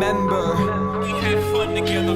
remember we had fun together.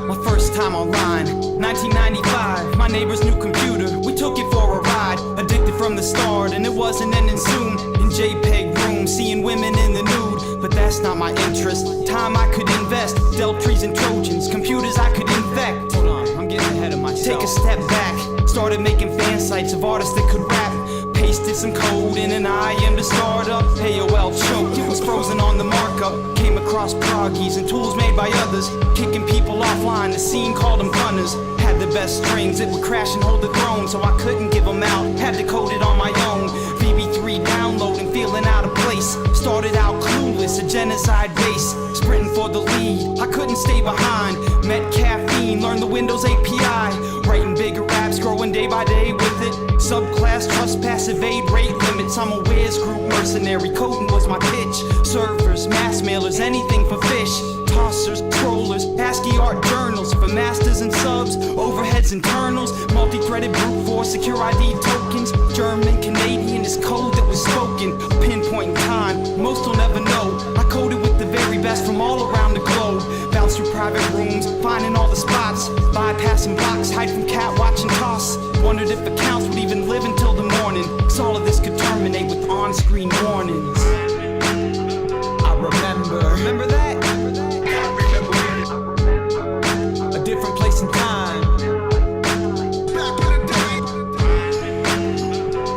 my first time online, 1995. My neighbor's new computer, we took it for a ride. Addicted from the start, and it wasn't ending soon. In JPEG rooms, seeing women in the nude. But that's not my interest. Time I could invest, dealt trees and Trojans, computers I could infect. Hold on, I'm getting ahead of myself. Take a step back, started making fan sites of artists that could rap. Pasted some code in an IM to start up. AOL choked, it was frozen on the markup. Came across proggies and tools made by others, kicking people offline, the scene called them gunners. Had the best strings, it would crash and hold the throne, so I couldn't give them out, had to code it on my own. VB3 downloading, feeling out of place. Started out clueless, a genocide base, sprinting for the lead, I couldn't stay behind. Met caffeine, learned the Windows API, writing bigger raps, growing day by day with it. Subclass, trespass, evade rate limits. I'm a Wiz group mercenary, coding was my pitch. Servers, mass mailers, anything for fish. Tossers, scrollers, ASCII art journals for masters and subs, overheads, internals, multi-threaded brute force, secure ID tokens. German, Canadian is code that was spoken. A pinpoint in time, most will never know. I coded with the very best from all around the globe. Bounced through private rooms, finding all the spots, bypassing blocks, hide from cat watching toss. Wondered if accounts would even live until the morning, 'cause all of this could terminate with on-screen warnings. I remember that? A different place and time.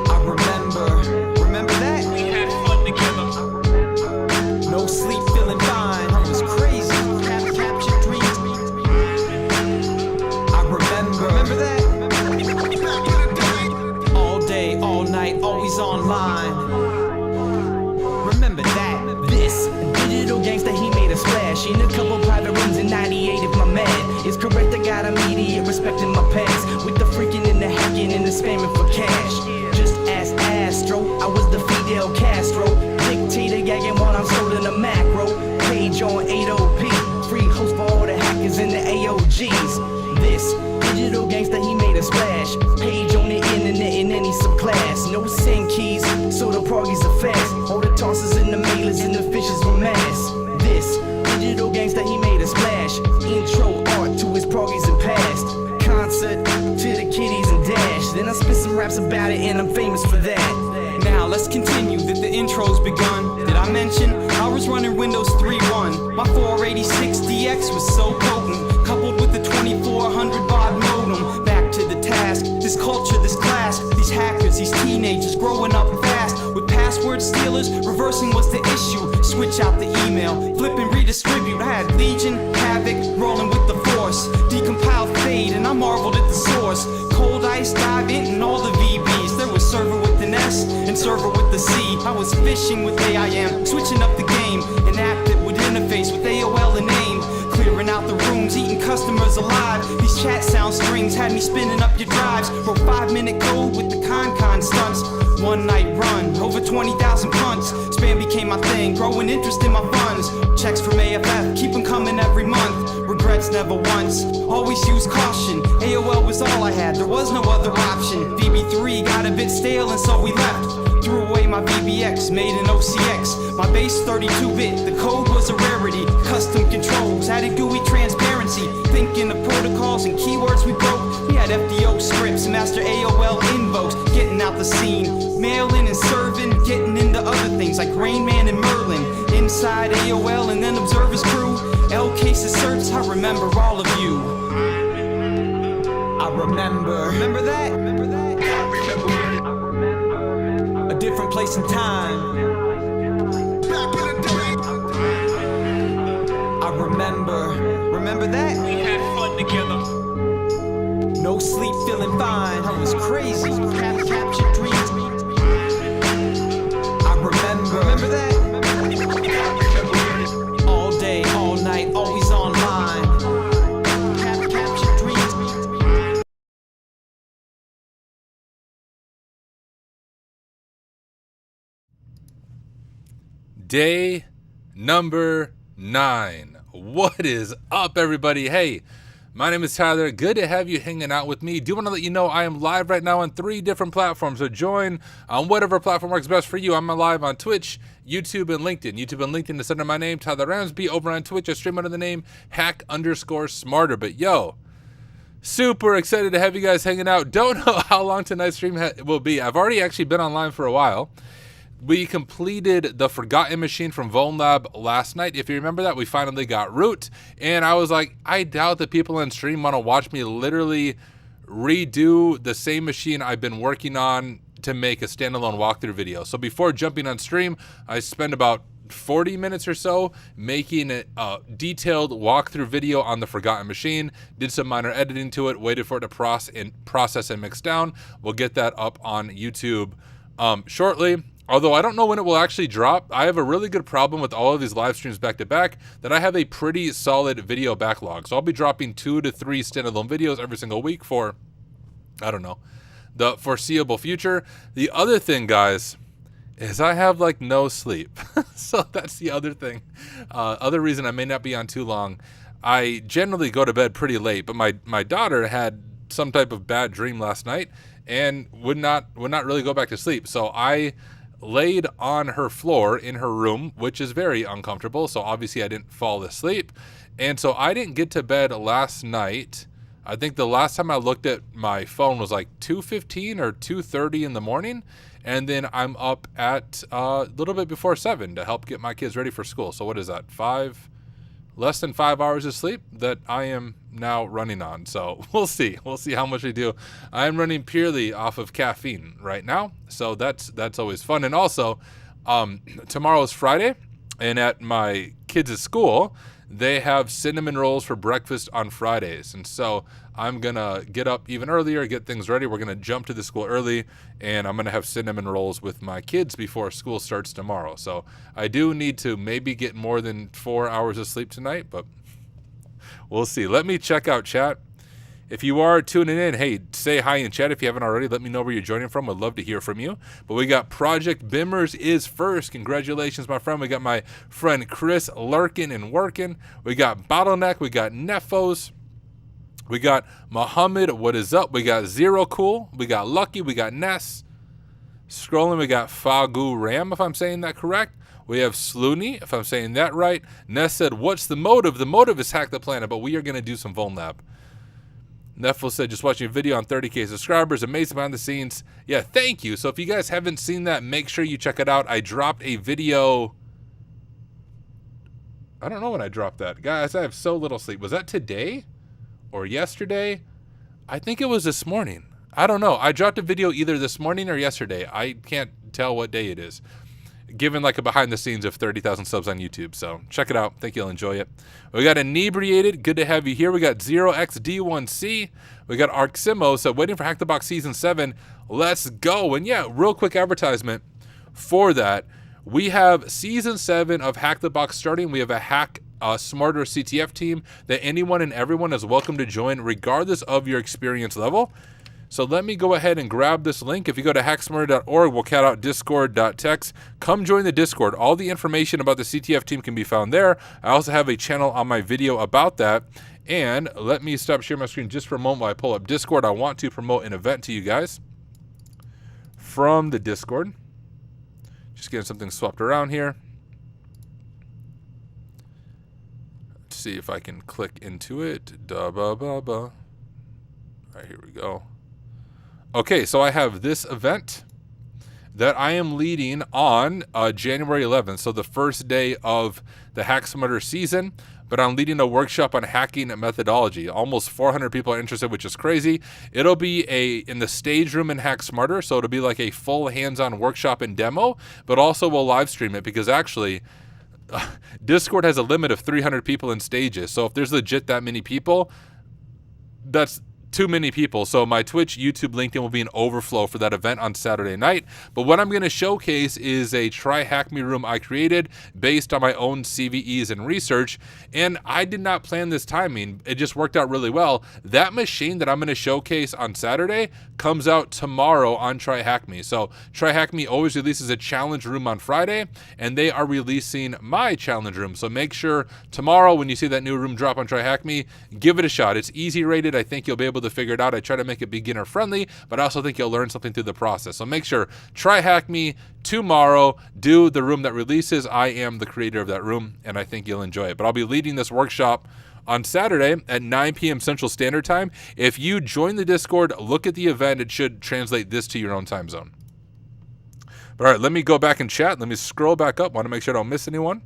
I remember that? We had fun together. No sleep, feeling fine. I was crazy, captured dreams. I remember that? All day, all night, always online. Remember that? This digital gangsta, he made a splash in a couple private rooms in 98. If my math is correct, I got immediate respect in my past, with the freaking and the hacking and the spamming for cash. Just ask Astro, I was the Fidel Castro, dictator gagging while I'm stolen a macro. Page on 8OP, free host for all the hackers and the AOGs. This digital gangsta, he made a splash. Page on the internet in any subclass. No send keys, so the proggies are fast. All the tossers and the mailers and the fishes were mass. This digital gangsta, he made a splash. Intro art to his proggies and past. Concert to the kiddies and dash. Then I spit some raps about it and I'm famous for that. Now let's continue that the intro's begun. Did I mention I was running Windows 3.1? My 486DX was so potent, coupled with the 2400 baud modem. Back to the task, this culture, this class, these hackers, these teenagers growing up fast. With password stealers, reversing was the issue. Switch out the email, flip and redistribute. I had Legion, Havoc, rolling with the force. Decompiled fade and I marveled at the source. Cold ice dive in and all the VBs. There was server with an S and server with the C. I was fishing with AIM, switching up the game. An app that would interface with AOL and AIM. Clearing out the rooms, eating customers alive. These chat sound strings had me spinning up your drives. Wrote 5-minute code with the con stunts. One night run, over 20,000 punts. Spam became my thing, growing interest in my funds. Checks from AFF, keep them coming every month. Regrets never once, always use caution. AOL was all I had, there was no other option. VB3 got a bit stale and so we left. Threw away my VBX, made an OCX. My base 32-bit, the code was a rarity. Custom controls, added GUI transparency. Thinking of protocols and keywords we broke. We had FDO scripts, master AOL invokes. Getting out the scene, mailing and serving. Getting into other things like Rain Man and Merlin. Inside AOL and then Observer's crew. L cases search, I remember all of you. I remember that? A different place and time. I remember that? We had fun together. No sleep, feeling fine. I was crazy, captured dreams. I remember that? All day, all night, always online. Captured dreams. Day number 9. What is up, everybody? Hey, My name is Tyler. Good to have you hanging out with me. Do want to let you know I am live right now on 3 different platforms. So join on whatever platform works best for you. I'm live on Twitch, YouTube, and LinkedIn. YouTube and LinkedIn is under my name, Tyler Ramsbey. Over on Twitch, I stream under the name hack_smarter. But yo, super excited to have you guys hanging out. Don't know how long tonight's stream will be. I've already actually been online for a while. We completed the Forgotten Machine from VulnLab last night. If you remember that, we finally got root. And I was like, I doubt that people on stream want to watch me literally redo the same machine I've been working on to make a standalone walkthrough video. So before jumping on stream, I spent about 40 minutes or so making a detailed walkthrough video on the Forgotten Machine, did some minor editing to it, waited for it to process and mix down. We'll get that up on YouTube shortly. Although I don't know when it will actually drop. I have a really good problem with all of these live streams back to back that I have a pretty solid video backlog. So I'll be dropping 2 to 3 standalone videos every single week for, I don't know, the foreseeable future. The other thing, guys, is I have like no sleep. So that's the other thing. Other reason I may not be on too long. I generally go to bed pretty late, but my daughter had some type of bad dream last night and would not really go back to sleep. So I laid on her floor in her room, which is very uncomfortable. So obviously I didn't fall asleep. And so I didn't get to bed last night. I think the last time I looked at my phone was like 2:15 or 2:30 in the morning. And then I'm up at a little bit before 7 to help get my kids ready for school. So what is that? Less than 5 hours of sleep that I am now running on. So we'll see how much I do. I am running purely off of caffeine right now. So that's always fun. And also, tomorrow is Friday, and at my kids' school, they have cinnamon rolls for breakfast on Fridays. And so I'm going to get up even earlier, get things ready. We're going to jump to the school early, and I'm going to have cinnamon rolls with my kids before school starts tomorrow. So I do need to maybe get more than 4 hours of sleep tonight, but we'll see. Let me check out chat. If you are tuning in, hey, say hi in chat if you haven't already. Let me know where you're joining from. I'd love to hear from you. But we got Project Bimmers is first. Congratulations, my friend. We got my friend Chris lurking and working. We got Bottleneck. We got Nefos. We got Muhammad. What is up? We got Zero Cool. We got Lucky. We got Ness. Scrolling, we got Fagu Ram, if I'm saying that correct. We have Slooney, if I'm saying that right. Ness said, what's the motive? The motive is hack the planet, but we are going to do some VulnLab. Neffel said, just watching a video on 30K subscribers. Amazing behind the scenes. Yeah, thank you. So if you guys haven't seen that, make sure you check it out. I dropped a video. I don't know when I dropped that. Guys, I have so little sleep. Was that today or yesterday? I think it was this morning. I don't know. I dropped a video either this morning or yesterday. I can't tell what day it is, given like a behind the scenes of 30,000 subs on YouTube. So check it out. Think you'll enjoy it. We got Inebriated. Good to have you here. We got 0xD1C. We got Arximo. So waiting for Hack the Box Season 7. Let's go. And yeah, real quick advertisement for that. We have Season 7 of Hack the Box starting. We have a Hack Smarter CTF team that anyone and everyone is welcome to join regardless of your experience level. So let me go ahead and grab this link. If you go to hacksmarter.org, we'll cat out discord.text. Come join the Discord. All the information about the CTF team can be found there. I also have a channel on my video about that. And let me stop sharing my screen just for a moment while I pull up Discord. I want to promote an event to you guys from the Discord. Just getting something swapped around here. Let's see if I can click into it. All right, here we go. Okay, so I have this event that I am leading on January 11th, so the first day of the Hack Smarter season, but I'm leading a workshop on hacking methodology. Almost 400 people are interested, which is crazy. It'll be in the stage room in Hack Smarter, so it'll be like a full hands-on workshop and demo, but also we'll live stream it because actually Discord has a limit of 300 people in stages, so if there's legit that many people, that's too many people. So my Twitch, YouTube, LinkedIn will be an overflow for that event on Saturday night. But what I'm going to showcase is a Try Hack Me room I created based on my own CVEs and research. And I did not plan this timing. It just worked out really well. That machine that I'm going to showcase on Saturday comes out tomorrow on Try Hack Me. So Try Hack Me always releases a challenge room on Friday, and they are releasing my challenge room. So make sure tomorrow when you see that new room drop on Try Hack Me, give it a shot. It's easy rated. I think you'll be able to figure it out. I try to make it beginner friendly, but I also think you'll learn something through the process. So make sure, Try Hack Me tomorrow, do the room that releases. I am the creator of that room, and I think you'll enjoy it. But I'll be leading this workshop on Saturday at 9 p.m. Central Standard Time. If you join the Discord, look at the event. It should translate this to your own time zone. But all right, let me go back and chat. Let me scroll back up. Want to make sure I don't miss anyone.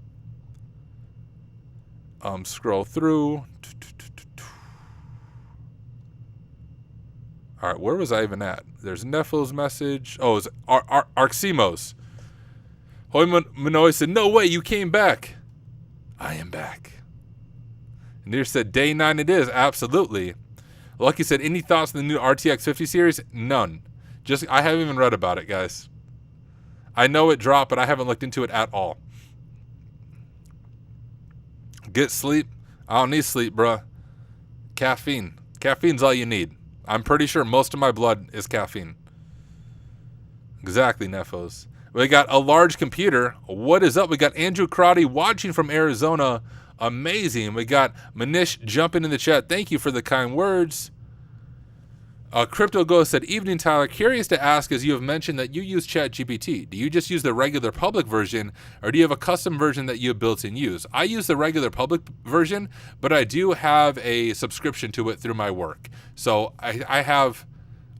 Scroll through. All right, where was I even at? There's Nefil's message. Oh, it's Arximos. Hoy Manoy said, no way, you came back. I am back. Near said, day 9 it is. Absolutely. Lucky said, any thoughts on the new RTX 50 series? None. I haven't even read about it, guys. I know it dropped, but I haven't looked into it at all. Get sleep. I don't need sleep, bruh. Caffeine. Caffeine's all you need. I'm pretty sure most of my blood is caffeine. Exactly, Nefos. We got a large computer. What is up? We got Andrew Crotty watching from Arizona. Amazing. We got Manish jumping in the chat. Thank you for the kind words. Crypto Ghost said, evening, Tyler. Curious to ask, as you have mentioned that you use ChatGPT. Do you just use the regular public version, or do you have a custom version that you have built and use? I use the regular public version, but I do have a subscription to it through my work. So I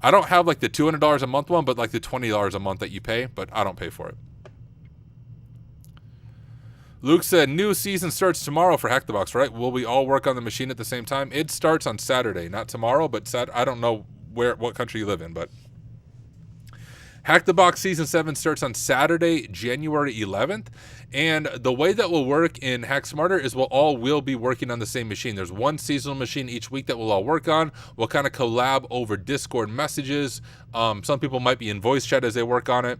don't have like the $200 a month one, but like the $20 a month that you pay, but I don't pay for it. Luke said, new season starts tomorrow for Hack the Box, right? Will we all work on the machine at the same time? It starts on Saturday, not tomorrow, but I don't know what country you live in, but Hack the Box Season 7 starts on Saturday, January 11th, and the way that will work in Hack Smarter is we'll be working on the same machine. There's one seasonal machine each week that we'll all work on. We'll kind of collab over Discord messages. Some people might be in voice chat as they work on it.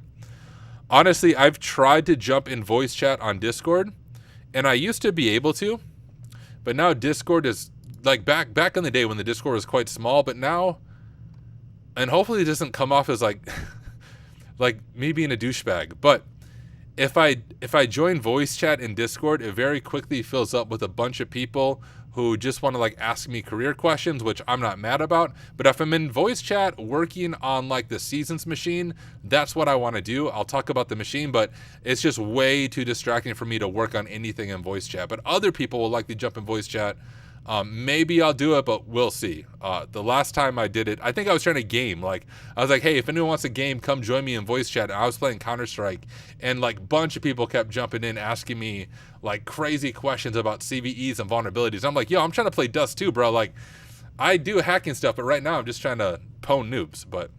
Honestly, I've tried to jump in voice chat on Discord, and I used to be able to, but now Discord is like back in the day when the Discord was quite small, but now, and hopefully it doesn't come off as like me being a douchebag, but if I join voice chat in Discord, it very quickly fills up with a bunch of people who just want to like ask me career questions, which I'm not mad about. But if I'm in voice chat working on like the seasons machine, that's what I want to do. I'll talk about the machine, but it's just way too distracting for me to work on anything in voice chat. But other people will likely jump in voice chat. Maybe I'll do it, but we'll see. The last time I did it, I think I was trying to game. Like, I was like, hey, if anyone wants a game, come join me in voice chat. And I was playing Counter-Strike, and like a bunch of people kept jumping in, asking me like crazy questions about CVEs and vulnerabilities. I'm like, yo, I'm trying to play Dust too, bro. Like, I do hacking stuff, but right now I'm just trying to pwn noobs, but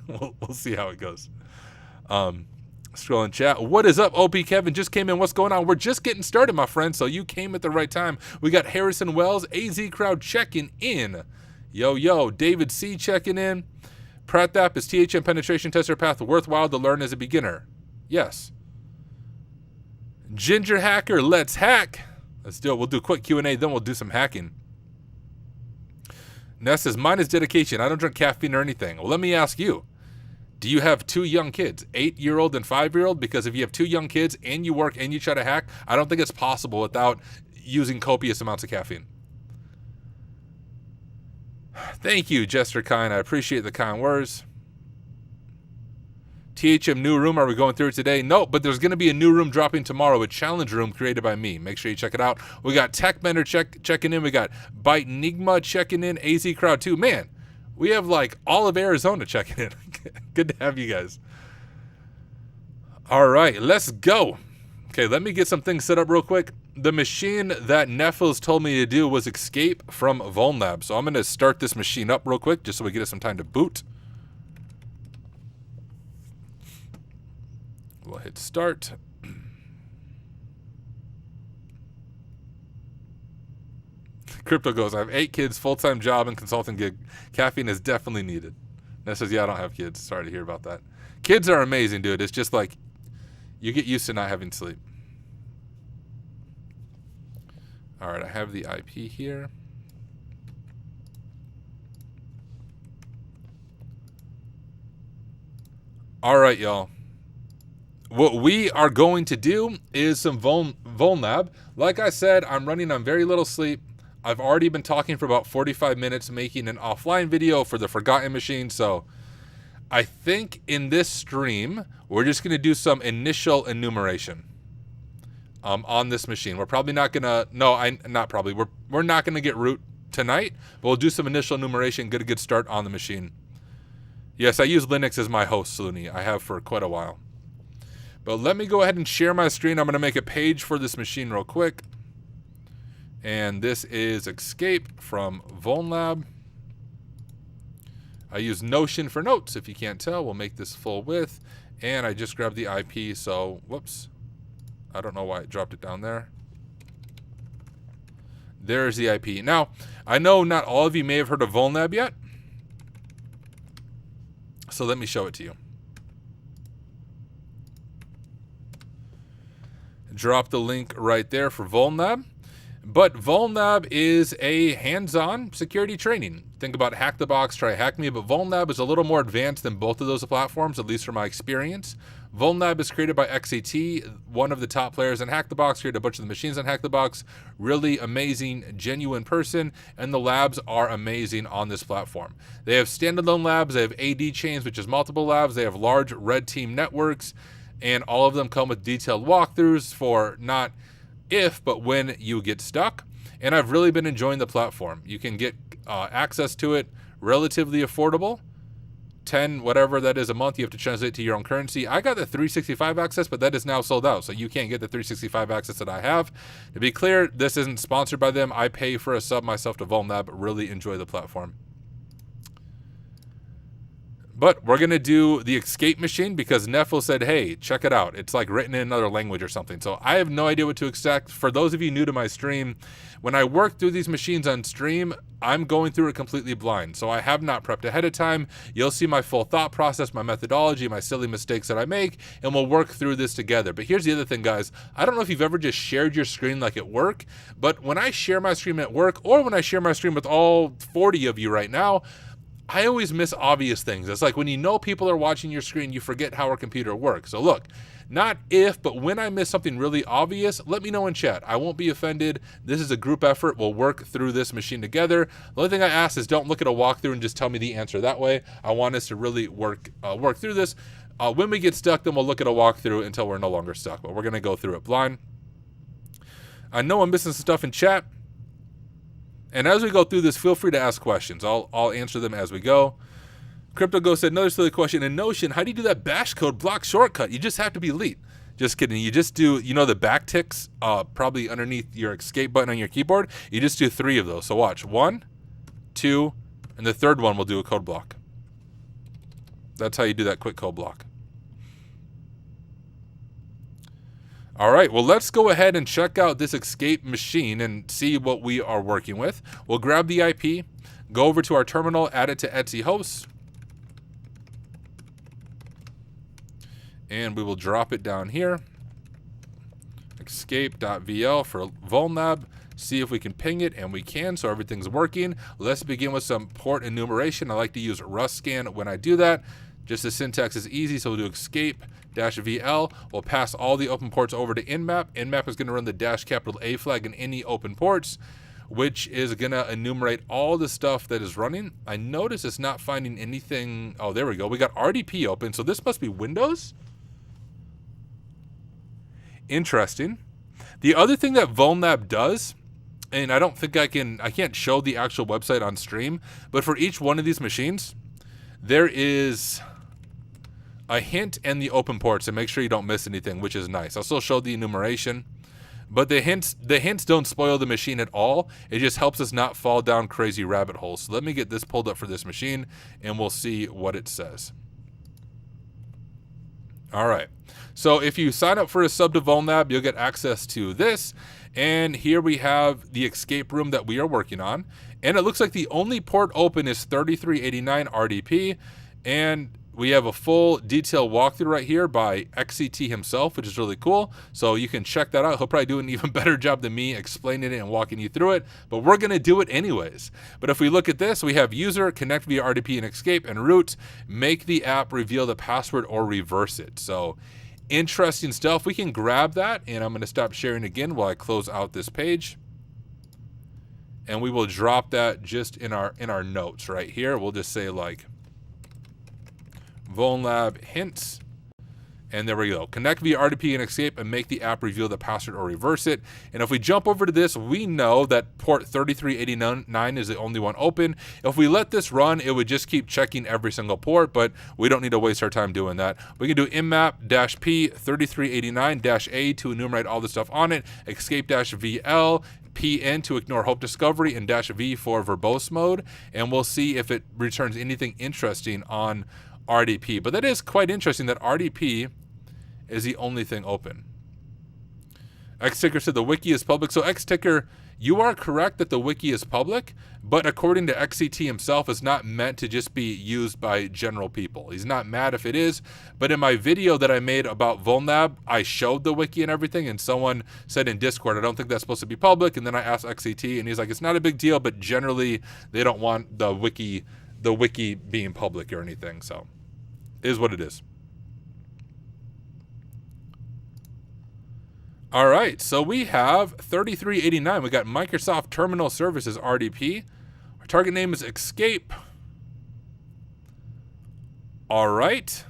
we'll see how it goes. Scrolling chat. What is up? OP Kevin just came in. What's going on? We're just getting started, my friend. So you came at the right time. We got Harrison Wells, AZ Crowd checking in. Yo. David C checking in. Pratap, is THM penetration tester path worthwhile to learn as a beginner? Yes. Ginger Hacker, let's hack. Let's do it. We'll do a quick Q&A, then we'll do some hacking. Ness says, mine is dedication. I don't drink caffeine or anything. Well, let me ask you. Do you have 2 young kids, 8-year-old and 5-year-old? Because if you have 2 young kids and you work and you try to hack, I don't think it's possible without using copious amounts of caffeine. Thank you, Jester Kind. I appreciate the kind words. THM new room, are we going through it today? No, but there's going to be a new room dropping tomorrow, a challenge room created by me. Make sure you check it out. We got Tech Bender checking in. We got Byte Enigma checking in. AZ Crowd 2. Man, we have like all of Arizona checking in. Good to have you guys. All right, let's go. Okay, let me get some things set up real quick. The machine that Nefils told me to do was escape from VulnLab. So I'm going to start this machine up real quick just so we get some time to boot. We'll hit start. Crypto goes, I have 8 kids, full-time job, and consulting gig. Caffeine is definitely needed. Ness says, yeah, I don't have kids. Sorry to hear about that. Kids are amazing, dude. It's just like you get used to not having sleep. All right, I have the IP here. All right, y'all. What we are going to do is some Vulnab. Like I said, I'm running on very little sleep. I've already been talking for about 45 minutes making an offline video for the Forgotten Machine. So I think in this stream, we're just going to do some initial enumeration on this machine. We're probably not going to, not probably. We're not going to get root tonight, but we'll do some initial enumeration, get a good start on the machine. Yes, I use Linux as my host, Looney. I have for quite a while. But let me go ahead and share my screen. I'm going to make a page for this machine real quick. And this is Escape from Vulnab. I use Notion for notes. If you can't tell, we'll make this full width. And I just grabbed the IP, so whoops. I don't know why it dropped it down there. There's the IP. Now, I know not all of you may have heard of Vulnab yet. So let me show it to you. Drop the link right there for Vulnab. But Vulnab is a hands-on security training. Think about Hack the Box, try Hack Me, but Vulnab is a little more advanced than both of those platforms, at least from my experience. Vulnab is created by XAT, one of the top players in Hack the Box, created a bunch of the machines on Hack the Box. Really amazing, genuine person, and the labs are amazing on this platform. They have standalone labs, they have AD chains, which is multiple labs, they have large red team networks, and all of them come with detailed walkthroughs for not if, but when you get stuck. And I've really been enjoying the platform. You can get access to it relatively affordable. 10, whatever that is a month, you have to translate to your own currency. I got the 365 access, but that is now sold out, so you can't get the 365 access that I have. To be clear, this isn't sponsored by them. I pay for a sub myself to Vulnab. Really enjoy the platform. But we're going to do the escape machine because Neffel said, hey, check it out. It's like written in another language or something. So I have no idea what to expect. For those of you new to my stream, when I work through these machines on stream, I'm going through it completely blind. So I have not prepped ahead of time. You'll see my full thought process, my methodology, my silly mistakes that I make, and we'll work through this together. But here's the other thing, guys. I don't know if you've ever just shared your screen like at work, but when I share my stream at work or when I share my stream with all 40 of you right now, I always miss obvious things. It's like when you know people are watching your screen, you forget how our computer works. So look, not if, but when I miss something really obvious, let me know in chat. I won't be offended. This is a group effort. We'll work through this machine together. The only thing I ask is don't look at a walkthrough and just tell me the answer that way. I want us to really work through this. When we get stuck, then we'll look at a walkthrough until we're no longer stuck. But we're going to go through it blind. I know I'm missing some stuff in chat. And as we go through this, feel free to ask questions. I'll answer them as we go. CryptoGo said, another silly question. In Notion, how do you do that bash code block shortcut? You just have to be elite. Just kidding. You just do, the back ticks probably underneath your escape button on your keyboard. You just do 3 of those. So watch. 1, 2, and the third one will do a code block. That's how you do that quick code block. All right, well, let's go ahead and check out this escape machine and see what we are working with. We'll grab the IP, go over to our terminal, add it to Etsy hosts, and we will drop it down here. Escape.vl for Vulnab. See if we can ping it, and we can, so everything's working. Let's begin with some port enumeration. I like to use rustscan when I do that. Just the syntax is easy, so we'll do escape-VL. We'll pass all the open ports over to Nmap. Nmap is going to run the -A flag in any open ports, which is going to enumerate all the stuff that is running. I notice it's not finding anything. Oh, there we go. We got RDP open, so this must be Windows. Interesting. The other thing that Vulnab does, and I don't think I can't show the actual website on stream, but for each one of these machines, there is a hint and the open ports to make sure you don't miss anything, which is nice. I'll still show the enumeration, but the hints don't spoil the machine at all. It just helps us not fall down crazy rabbit holes. So let me get this pulled up for this machine, and we'll see what it says. All right. So if you sign up for a sub to VulnLab, you'll get access to this. And here we have the escape room that we are working on. And it looks like the only port open is 3389 RDP. And we have a full detailed walkthrough right here by XCT himself, which is really cool. So you can check that out. He'll probably do an even better job than me explaining it and walking you through it, but we're gonna do it anyways. But if we look at this, we have user, connect via RDP and escape, and root, make the app reveal the password or reverse it. So interesting stuff. We can grab that, and I'm gonna stop sharing again while I close out this page. And we will drop that just in our notes right here. We'll just say like, VulnLab hints, and there we go. Connect via RDP and escape and make the app reveal the password or reverse it. And if we jump over to this, we know that port 3389 is the only one open. If we let this run, it would just keep checking every single port, but we don't need to waste our time doing that. We can do mmap-p 3389-a to enumerate all the stuff on it, escape-vl, PN to ignore hope discovery, and -v for verbose mode, and we'll see if it returns anything interesting on RDP. But that is quite interesting that RDP is the only thing open. Xticker said the wiki is public. So Xticker, you are correct that the wiki is public, but according to XCT himself, it's not meant to just be used by general people. He's not mad if it is, but in my video that I made about VulnLab, I showed the wiki and everything, and someone said in Discord, I don't think that's supposed to be public, and then I asked XCT, and he's like, it's not a big deal, but generally they don't want the wiki being public or anything, so it is what it is. All right, so we have 3389. We got Microsoft Terminal Services RDP. Our target name is Escape. All right.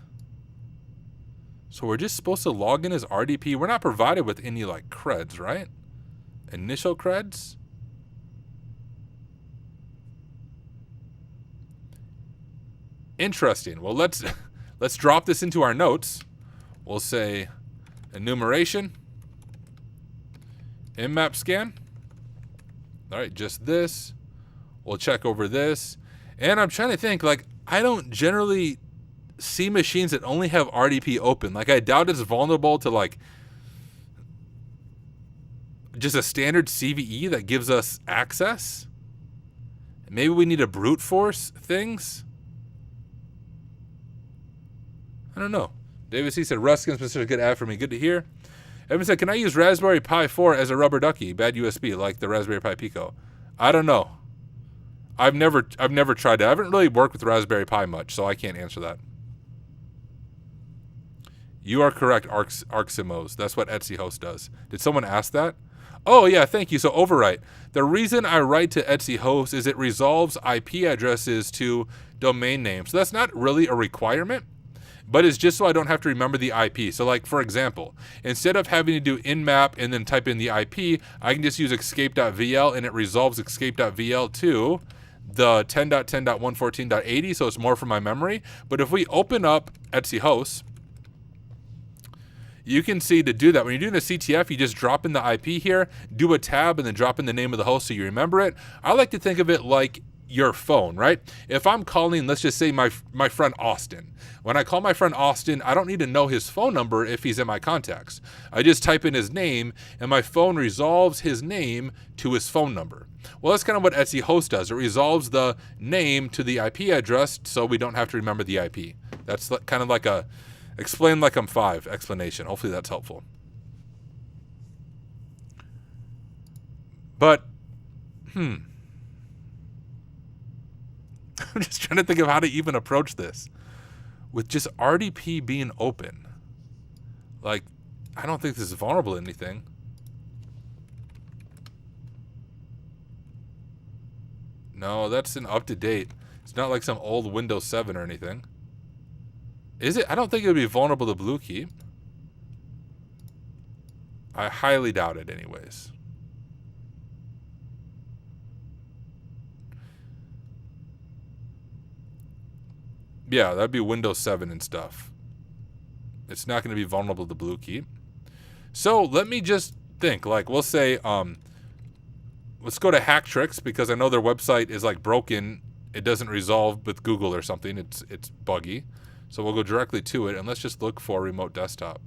So we're just supposed to log in as RDP. We're not provided with any like creds, right? Initial creds. Interesting. Well, let's drop this into our notes. We'll say enumeration, mmap scan. All right, just this. We'll check over this. And I'm trying to think, like, I don't generally see machines that only have RDP open. Like, I doubt it's vulnerable to, like, just a standard CVE that gives us access. Maybe we need to brute force things. I don't know. David C. said, Ruskin's been such a good ad for me. Good to hear. Evan said, can I use Raspberry Pi 4 as a rubber ducky? Bad USB, like the Raspberry Pi Pico. I don't know. I've never tried it. I haven't really worked with Raspberry Pi much, so I can't answer that. You are correct, Arximos. That's what Etsy host does. Did someone ask that? Oh, yeah, thank you. So overwrite. The reason I write to Etsy host is it resolves IP addresses to domain names. So that's not really a requirement, but it's just so I don't have to remember the IP. So like, for example, instead of having to do nmap and then type in the IP, I can just use escape.vl and it resolves escape.vl to the 10.10.114.80, so it's more for my memory. But if we open up Etsy host, you can see to do that, when you're doing a CTF, you just drop in the IP here, do a tab, and then drop in the name of the host so you remember it. I like to think of it like your phone, right? If I'm calling, let's just say my friend Austin. When I call my friend Austin, I don't need to know his phone number if he's in my contacts. I just type in his name, and my phone resolves his name to his phone number. Well, that's kind of what Etsy host does. It resolves the name to the IP address so we don't have to remember the IP. That's kind of like a explain like I'm 5 explanation. Hopefully that's helpful. But, I'm just trying to think of how to even approach this. With just RDP being open. Like, I don't think this is vulnerable to anything. No, that's an up-to-date. It's not like some old Windows 7 or anything. Is it? I don't think it would be vulnerable to Bluekeep. I highly doubt it anyways. Yeah, that'd be Windows 7 and stuff. It's not going to be vulnerable to Bluekeep. So let me just think. Like, we'll say, let's go to Hacktricks because I know their website is like broken. It doesn't resolve with Google or something. It's buggy. So we'll go directly to it, and let's just look for remote desktop.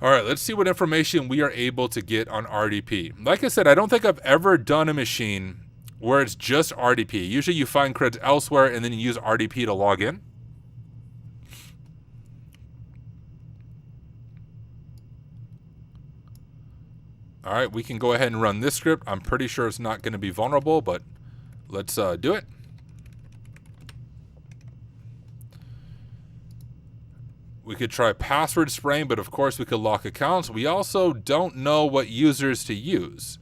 All right, let's see what information we are able to get on RDP. Like I said, I don't think I've ever done a machine where it's just RDP. Usually you find creds elsewhere and then you use RDP to log in. All right, we can go ahead and run this script. I'm pretty sure it's not going to be vulnerable, but let's do it. We could try password spraying, but of course we could lock accounts. We also don't know what users to use.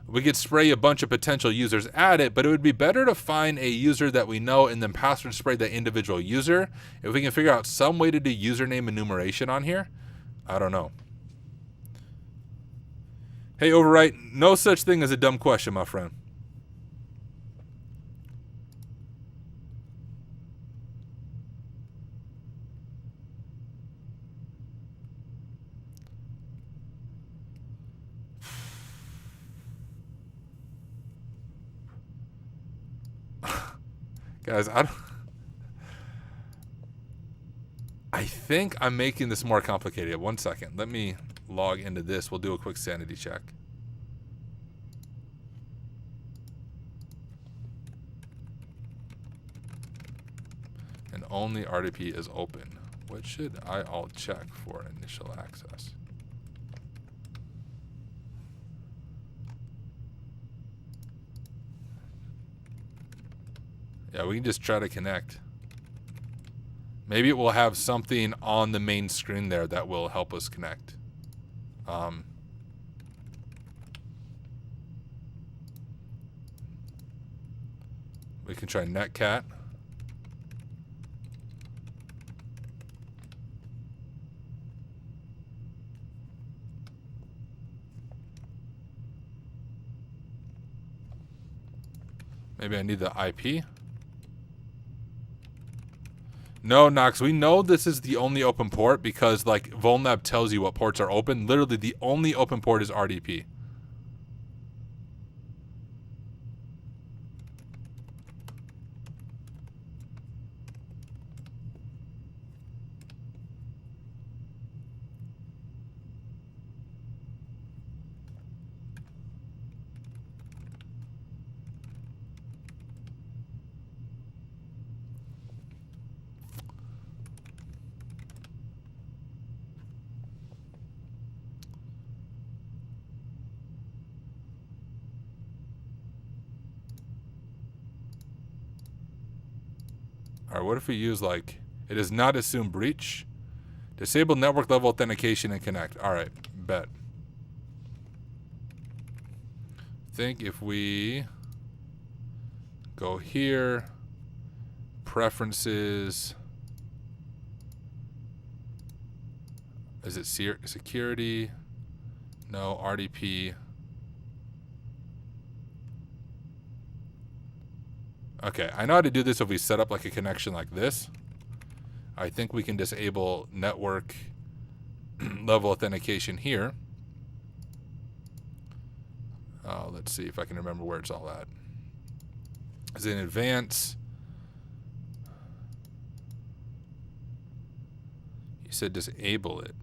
We could spray a bunch of potential users at it, but it would be better to find a user that we know and then password spray that individual user. If we can figure out some way to do username enumeration on here, I don't know. Hey, Overwrite, no such thing as a dumb question, my friend. Guys, I think I'm making this more complicated. 1 second. Let me log into this. We'll do a quick sanity check. And only RDP is open. What should I alt check for initial access? Yeah, we can just try to connect. Maybe it will have something on the main screen there that will help us connect. We can try netcat. Maybe I need the IP. No, Knox, we know this is the only open port because, like, VulnLab tells you what ports are open. Literally, the only open port is RDP. All right, what if we use, like, it does not assume breach? Disable network level authentication and connect. All right, bet. Think if we go here, preferences, is it security? No, RDP. Okay, I know how to do this if we set up like a connection like this. I think we can disable network level authentication here. Let's see if I can remember where it's all at. Is it in advance? You said disable it.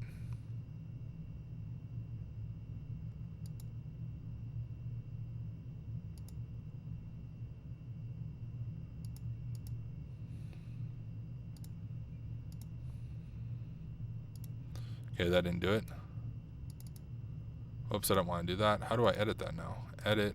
Okay, that didn't do it. Oops, I don't want to do that. How do I edit that now? Edit.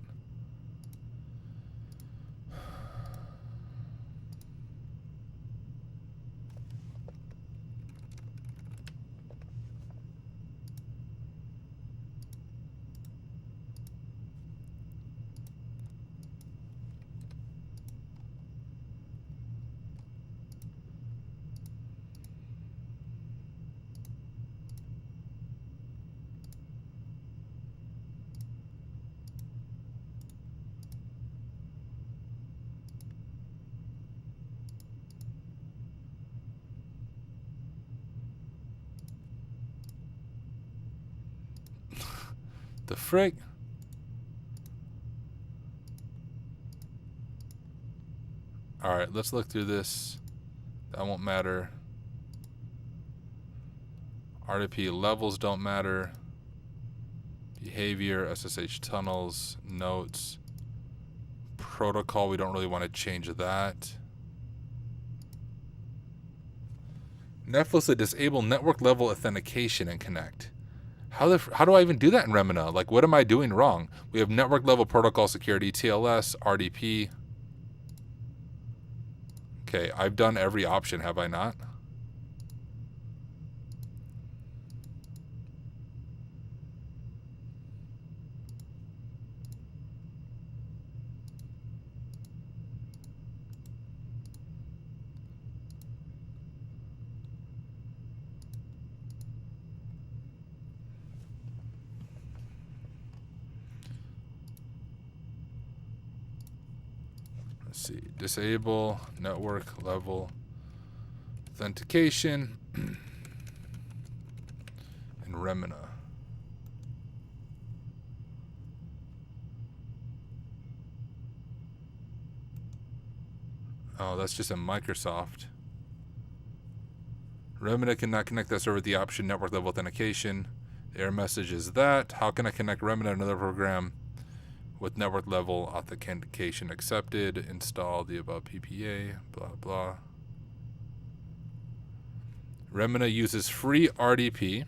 The frick? Alright, let's look through this. That won't matter. RDP levels don't matter. Behavior, SSH tunnels, notes. Protocol, we don't really want to change that. Netflix said disable network level authentication and connect. How do I even do that in Remina? Like, what am I doing wrong? We have network level protocol security, TLS, RDP. Okay, I've done every option, have I not? Let's see, disable network level authentication in Remina. Oh, that's just in Microsoft. Remina cannot connect that server with the option network level authentication. The error message is that. How can I connect Remina to another program with network level authentication accepted? Install the above PPA, blah, blah. Remina uses free RDP,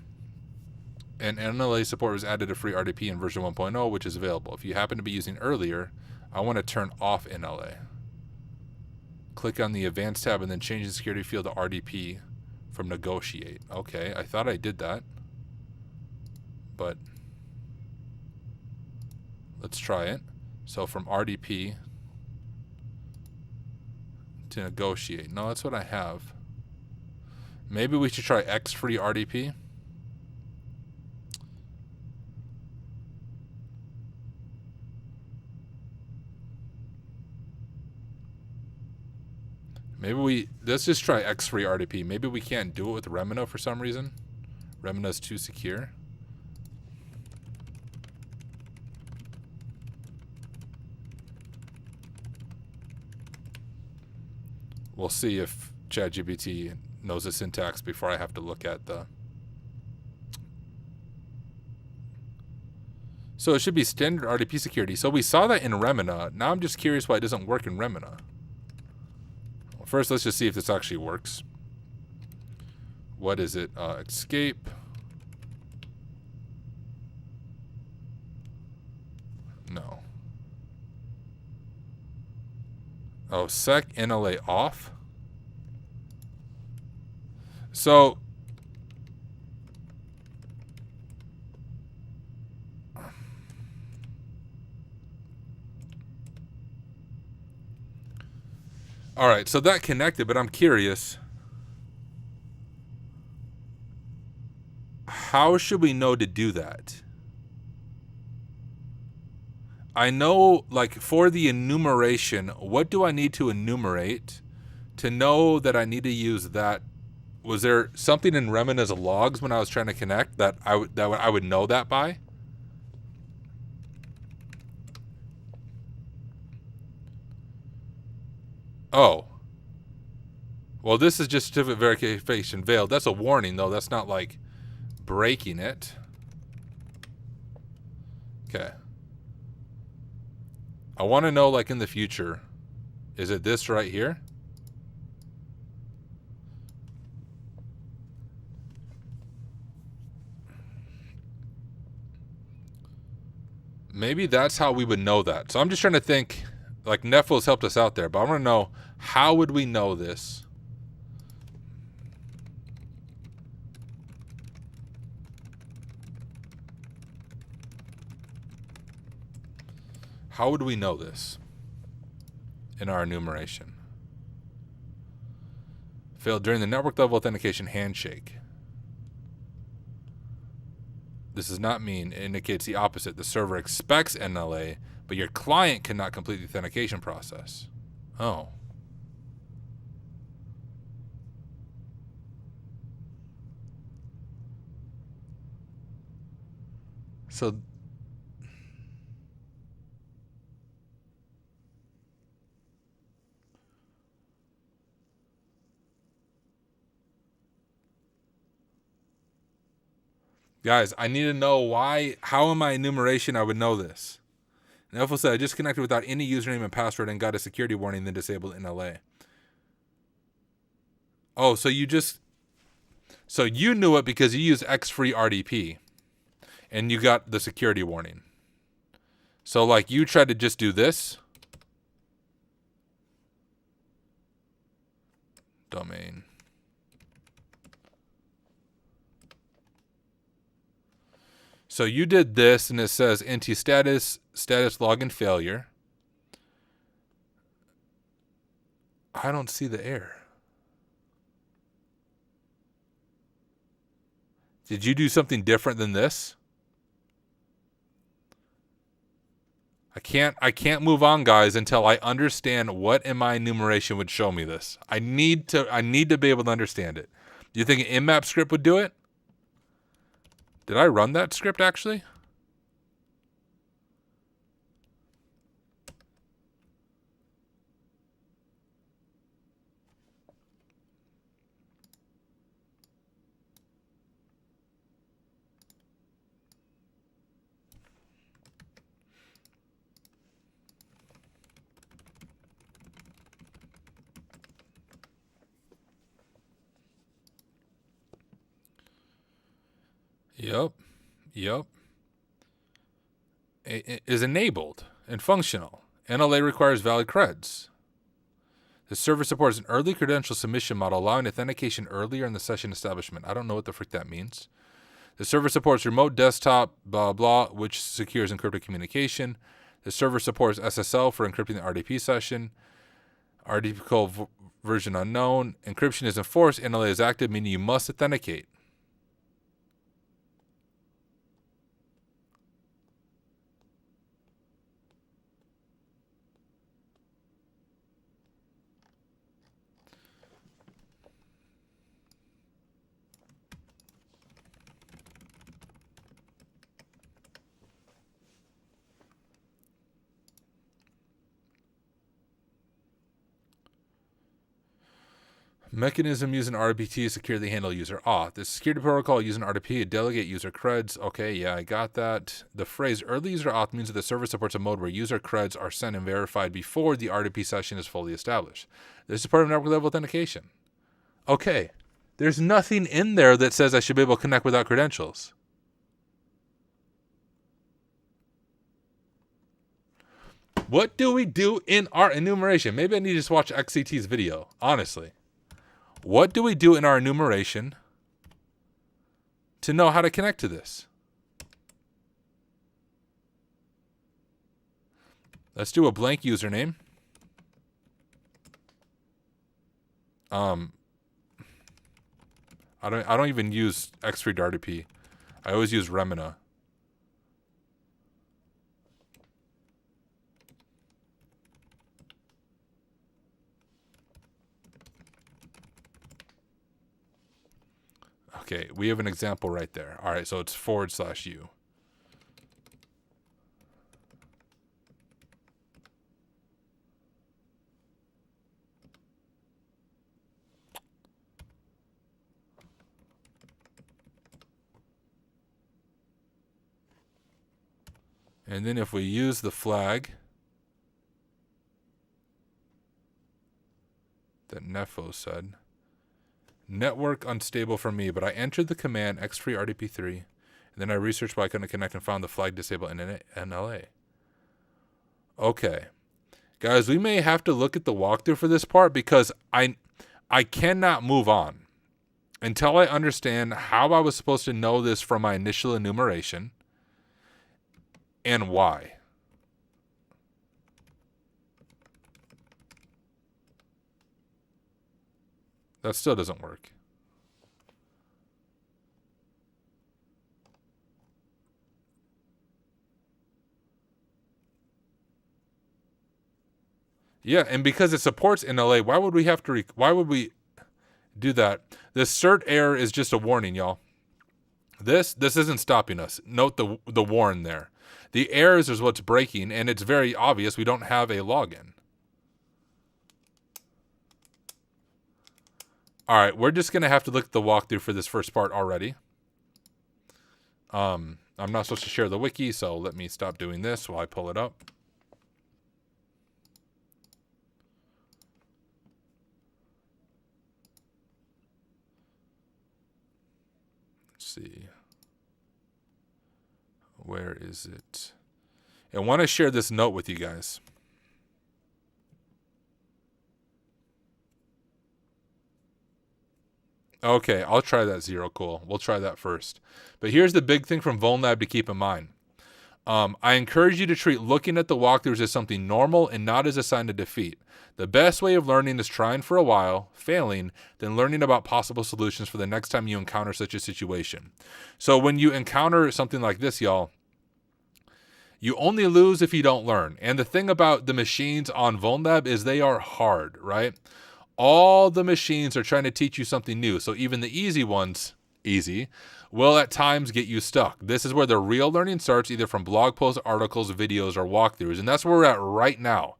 and NLA support was added to free RDP in version 1.0, which is available. If you happen to be using earlier, I want to turn off NLA. Click on the Advanced tab and then change the security field to RDP from Negotiate. Okay, I thought I did that, but let's try it. So from RDP to Negotiate. No, that's what I have. Maybe we should try X-free RDP. Let's just try X-free RDP. Maybe we can't do it with Remina for some reason. Remina's too secure. We'll see if ChatGPT knows the syntax before I have to look at the... So it should be standard RDP security. So we saw that in Remina. Now I'm just curious why it doesn't work in Remina. Well, first, let's just see if this actually works. What is it? Escape. No. Oh, sec NLA off. So all right, so that connected, but I'm curious. How should we know to do that? I know, like, for the enumeration, what do I need to enumerate to know that I need to use that? Was there something in Remina's logs when I was trying to connect that I would know that by? Oh. Well, this is just certificate verification failed. That's a warning, though. That's not, like, breaking it. Okay. I want to know, like, in the future, is it this right here? Maybe that's how we would know that. So I'm just trying to think, like, Netflix helped us out there, but I want to know, how would we know this? How would we know this in our enumeration? Failed during the network level authentication handshake. This does not mean, it indicates the opposite. The server expects NLA, but your client cannot complete the authentication process. Oh. So Guys, I need to know why. How in my enumeration I would know this? And Elfo said, I just connected without any username and password and got a security warning, then disabled in LA. Oh, so you knew it because you used X-Free RDP and you got the security warning. So like you tried to just do this. Domain. So you did this and it says NT status login failure. I don't see the error. Did you do something different than this? I can't move on, guys, until I understand what in my enumeration would show me this. I need to be able to understand it. Do you think an mmap script would do it? Did I run that script actually? Yep. It is enabled and functional. NLA requires valid creds. The server supports an early credential submission model, allowing authentication earlier in the session establishment. I don't know what the frick that means. The server supports remote desktop, blah, blah, which secures encrypted communication. The server supports SSL for encrypting the RDP session. RDP call version unknown. Encryption is enforced. NLA is active, meaning you must authenticate. Mechanism using RDP to securely handle user auth. The security protocol using RDP to delegate user creds. Okay, yeah, I got that. The phrase early user auth means that the server supports a mode where user creds are sent and verified before the RDP session is fully established. This is part of network level authentication. Okay, there's nothing in there that says I should be able to connect without credentials. What do we do in our enumeration? Maybe I need to just watch XCT's video, honestly. What do we do in our enumeration to know how to connect to this? Let's do a blank username. I don't even use X3 RDP. I always use Remina. Okay, we have an example right there. All right, so it's /u. And then if we use the flag that Nefo said, network unstable for me, but I entered the command x3 rdp3, and then I researched why I couldn't connect and found the flag disabled in NLA. Okay. Guys, we may have to look at the walkthrough for this part because I cannot move on until I understand how I was supposed to know this from my initial enumeration and why. That still doesn't work. Yeah, and because it supports NLA, why would we have to why would we do that? The cert error is just a warning, y'all. This isn't stopping us. Note the warn there. The errors is what's breaking, and it's very obvious we don't have a login. All right, we're just going to have to look at the walkthrough for this first part already. I'm not supposed to share the wiki, so let me stop doing this while I pull it up. Let's see. Where is it? I want to share this note with you guys. Okay, I'll try that, Zero. Cool. We'll try that first. But here's the big thing from VulnLab to keep in mind. I encourage you to treat looking at the walkthroughs as something normal and not as a sign of defeat. The best way of learning is trying for a while, failing, then learning about possible solutions for the next time you encounter such a situation. So when you encounter something like this, y'all, you only lose if you don't learn. And the thing about the machines on VulnLab is they are hard, right? All the machines are trying to teach you something new. So even the easy ones, will at times get you stuck. This is where the real learning starts, either from blog posts, articles, videos, or walkthroughs. And that's where we're at right now.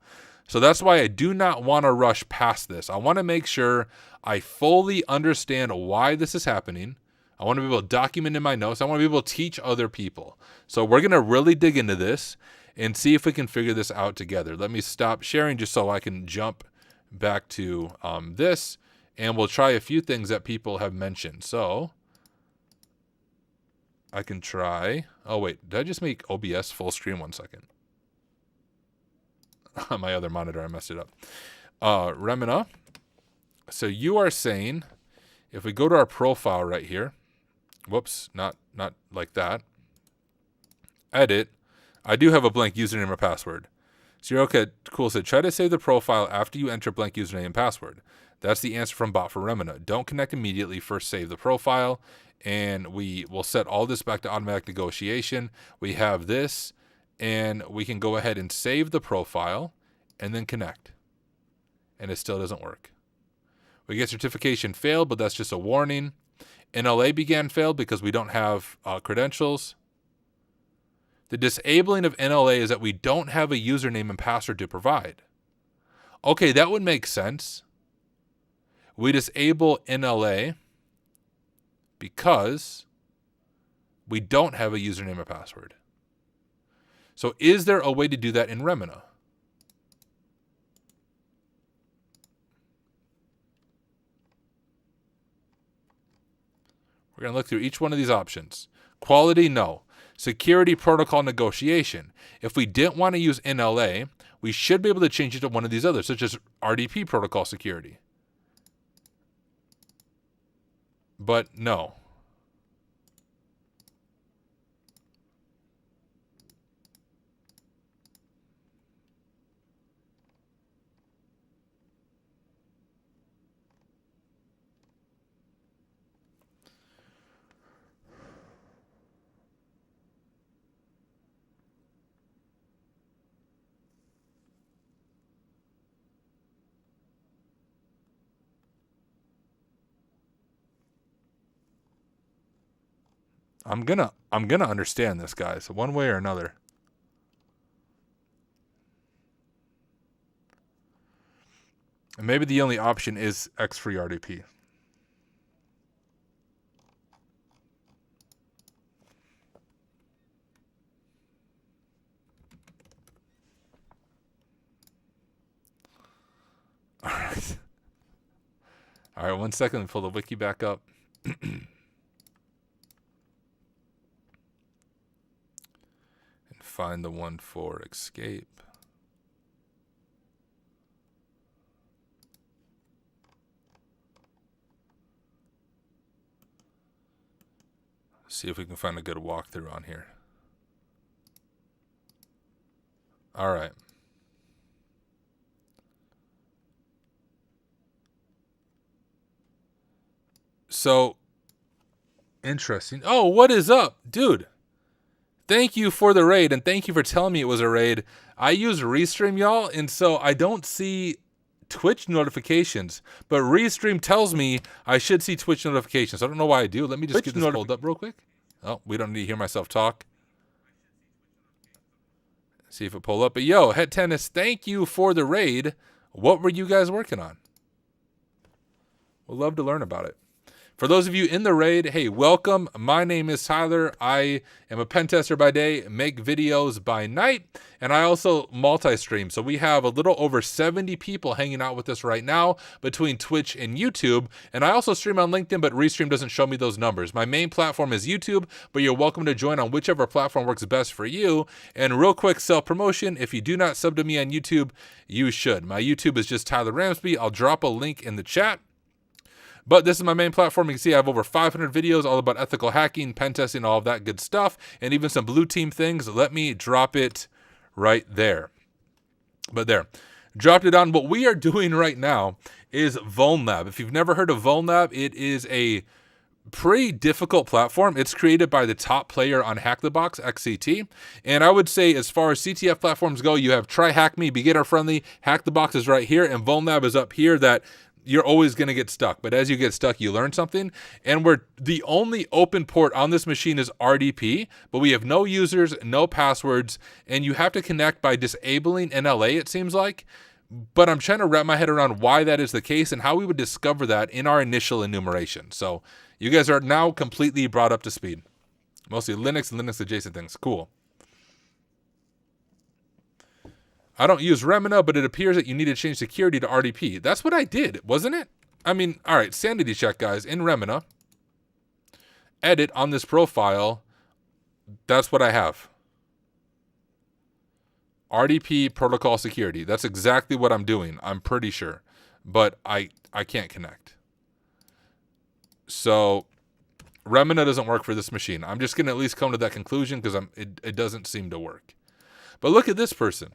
So that's why I do not want to rush past this. I want to make sure I fully understand why this is happening. I want to be able to document in my notes. I want to be able to teach other people. So we're going to really dig into this and see if we can figure this out together. Let me stop sharing just so I can jump back to this, and we'll try a few things that people have mentioned. So I can try. Oh, wait. Did I just make OBS full screen? 1 second. On my other monitor, I messed it up. Remina. So you are saying if we go to our profile right here, whoops, not like that. Edit. I do have a blank username or password. So you're okay. Cool. So try to save the profile after you enter blank username and password. That's the answer from Bot for Remina. Don't connect immediately. First save the profile. And we will set all this back to automatic negotiation. We have this. And we can go ahead and save the profile and then connect. And it still doesn't work. We get certification failed, but that's just a warning. NLA began failed because we don't have credentials. The disabling of NLA is that we don't have a username and password to provide. Okay, that would make sense. We disable NLA because we don't have a username or password. So is there a way to do that in Remina? We're going to look through each one of these options. Quality, no. Security protocol negotiation. If we didn't want to use NLA, we should be able to change it to one of these others, such as RDP protocol security. But no. I'm gonna understand this, guys, one way or another. And maybe the only option is X-free RDP. All right. All right, 1 second. Let me pull the wiki back up. Find the one for escape. See if we can find a good walkthrough on here. All right. So, interesting. Oh, what is up, dude? Thank you for the raid, and thank you for telling me it was a raid. I use Restream, y'all, and so I don't see Twitch notifications, but Restream tells me I should see Twitch notifications. I don't know why I do. Let me just get this pulled up real quick. Oh, we don't need to hear myself talk. See if it pull up. But yo, Head Tennis, thank you for the raid. What were you guys working on? We'd love to learn about it. For those of you in the raid, hey, welcome. My name is Tyler. I am a pen tester by day, make videos by night, and I also multi-stream. So we have a little over 70 people hanging out with us right now between Twitch and YouTube. And I also stream on LinkedIn, but Restream doesn't show me those numbers. My main platform is YouTube, but you're welcome to join on whichever platform works best for you. And real quick self-promotion, if you do not sub to me on YouTube, you should. My YouTube is just Tyler Ramsbey. I'll drop a link in the chat. But this is my main platform. You can see I have over 500 videos all about ethical hacking, pen testing, all of that good stuff, and even some blue team things. Let me drop it right there. But there, dropped it on. What we are doing right now is VulnLab. If you've never heard of VulnLab, it is a pretty difficult platform. It's created by the top player on Hack the Box, XCT. And I would say as far as CTF platforms go, you have Try Hack Me, beginner friendly. Hack the Box is right here, and VulnLab is up here that you're always going to get stuck. But as you get stuck, you learn something. And the only open port on this machine is RDP, but we have no users, no passwords, and you have to connect by disabling NLA, it seems like. But I'm trying to wrap my head around why that is the case and how we would discover that in our initial enumeration. So you guys are now completely brought up to speed. Mostly Linux and Linux adjacent things. Cool. I don't use Remina, but it appears that you need to change security to RDP. That's what I did, wasn't it? I mean, all right, sanity check, guys. In Remina, edit on this profile, that's what I have. RDP protocol security. That's exactly what I'm doing, I'm pretty sure. But I can't connect. So Remina doesn't work for this machine. I'm just going to at least come to that conclusion because it doesn't seem to work. But look at this person.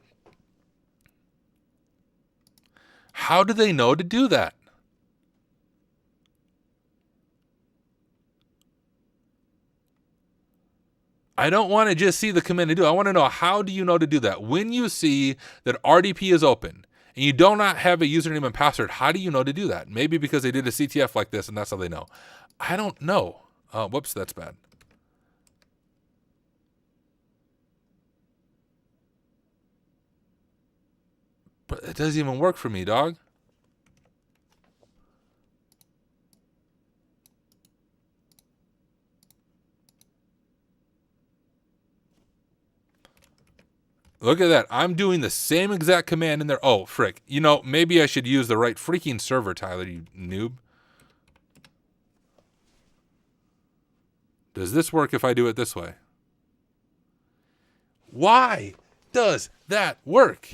How do they know to do that? I don't want to just see the command to do it. I want to know, how do you know to do that? When you see that RDP is open and you do not have a username and password, how do you know to do that? Maybe because they did a CTF like this and that's how they know. I don't know. Whoops, that's bad. But it doesn't even work for me, dog. Look at that. I'm doing the same exact command in there. Oh, frick. You know, maybe I should use the right freaking server, Tyler, you noob. Does this work if I do it this way? Why does that work?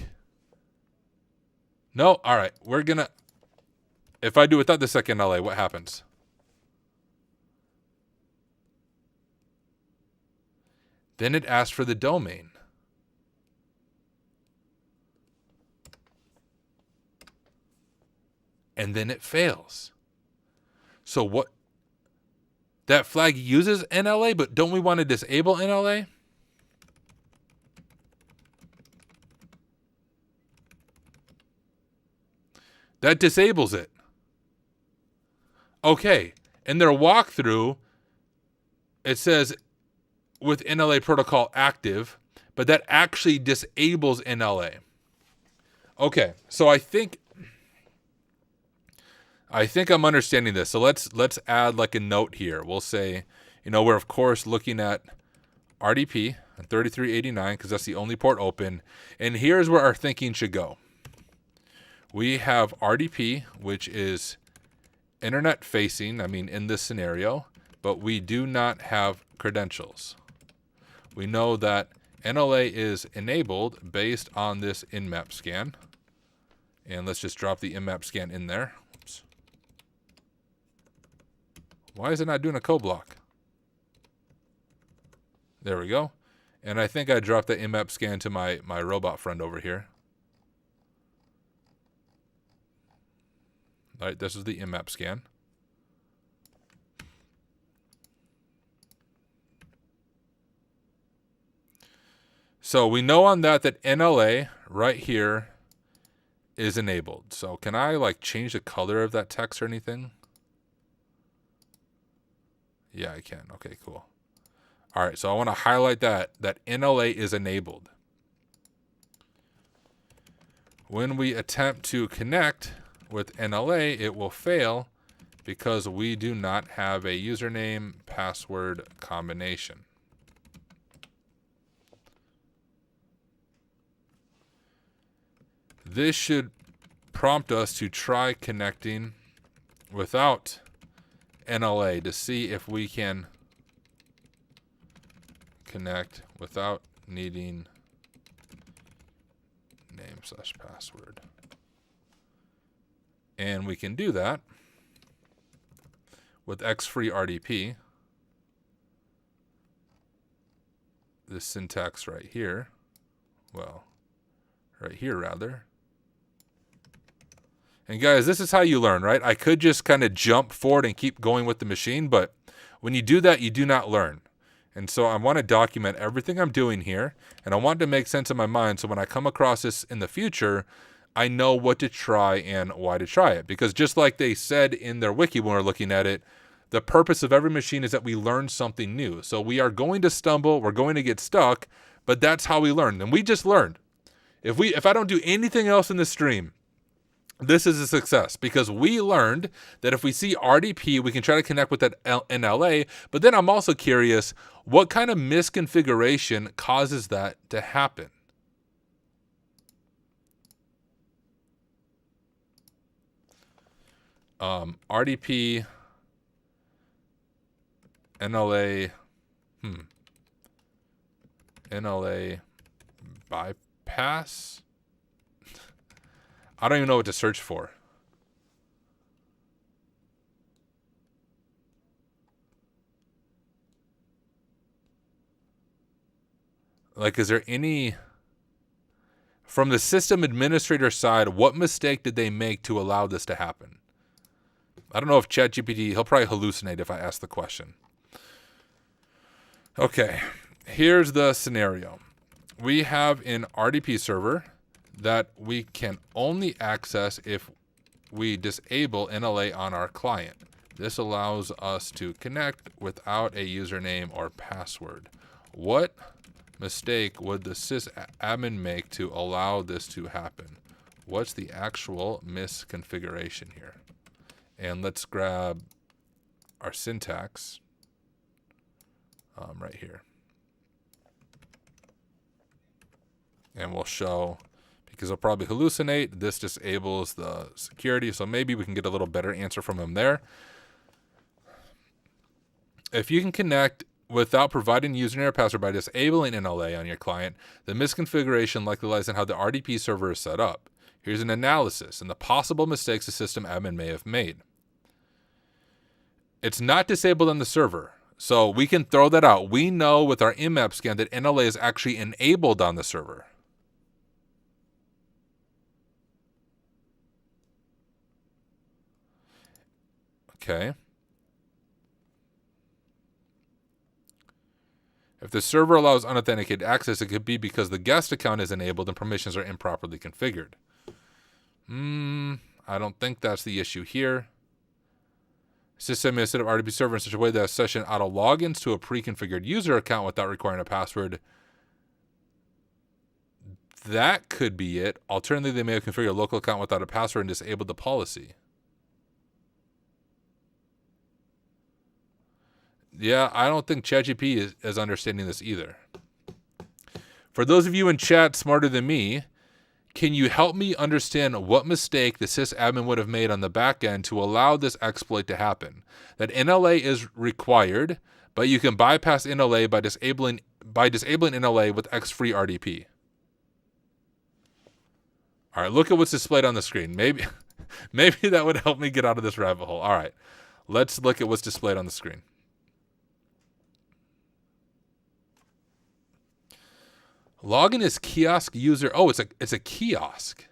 No, all right, we're gonna, if I do without the second LA, what happens? Then it asks for the domain. And then it fails. So what? That flag uses NLA, but don't we want to disable NLA? That disables it. Okay, in their walkthrough, it says with NLA protocol active, but that actually disables NLA. Okay, so I think I'm understanding this. So let's add like a note here. We'll say, you know, we're of course looking at RDP at 3389 because that's the only port open. And here's where our thinking should go. We have RDP, which is internet facing, I mean, in this scenario, but we do not have credentials. We know that NLA is enabled based on this InMap scan. And let's just drop the InMap scan in there. Oops. Why is it not doing a code block? There we go. And I think I dropped the InMap scan to my robot friend over here. All right, this is the InMap scan. So we know on that NLA right here is enabled. So can I like change the color of that text or anything? Yeah, I can. Okay, cool. All right, so I want to highlight that NLA is enabled. When we attempt to connect with NLA, it will fail because we do not have a username password combination. This should prompt us to try connecting without NLA to see if we can connect without needing name/password. And we can do that with X-free RDP. This syntax right here. Well, right here rather. And guys, this is how you learn, right? I could just kind of jump forward and keep going with the machine, but when you do that, you do not learn. And so I want to document everything I'm doing here, and I want to make sense in my mind so when I come across this in the future, I know what to try and why to try it. Because just like they said in their wiki when we're looking at it, the purpose of every machine is that we learn something new. So we are going to stumble, we're going to get stuck, but that's how we learn. And we just learned. If I don't do anything else in this stream, this is a success because we learned that if we see RDP, we can try to connect with that NLA. But then I'm also curious, what kind of misconfiguration causes that to happen? RDP, NLA, NLA bypass. I don't even know what to search for. Like, is there any, from the system administrator side, what mistake did they make to allow this to happen? I don't know if ChatGPT, he'll probably hallucinate if I ask the question. Okay, here's the scenario. We have an RDP server that we can only access if we disable NLA on our client. This allows us to connect without a username or password. What mistake would the sysadmin make to allow this to happen? What's the actual misconfiguration here? And let's grab our syntax right here. And we'll show, because he'll probably hallucinate, this disables the security, so maybe we can get a little better answer from him there. If you can connect without providing username or password by disabling NLA on your client, the misconfiguration likely lies in how the RDP server is set up. Here's an analysis and the possible mistakes the system admin may have made. It's not disabled on the server, so we can throw that out. We know with our mmap scan that NLA is actually enabled on the server. Okay. If the server allows unauthenticated access, it could be because the guest account is enabled and permissions are improperly configured. I don't think that's the issue here. System may set up RDP server in such a way that a session auto logins to a pre-configured user account without requiring a password. That could be it. Alternatively, they may have configured a local account without a password and disabled the policy. Yeah, I don't think ChatGPT is understanding this either. For those of you in chat smarter than me, can you help me understand what mistake the sysadmin would have made on the back end to allow this exploit to happen? That NLA is required, but you can bypass NLA by disabling NLA with X-free RDP. All right, look at what's displayed on the screen. Maybe that would help me get out of this rabbit hole. All right, let's look at what's displayed on the screen. Login is kiosk user. Oh, it's a kiosk.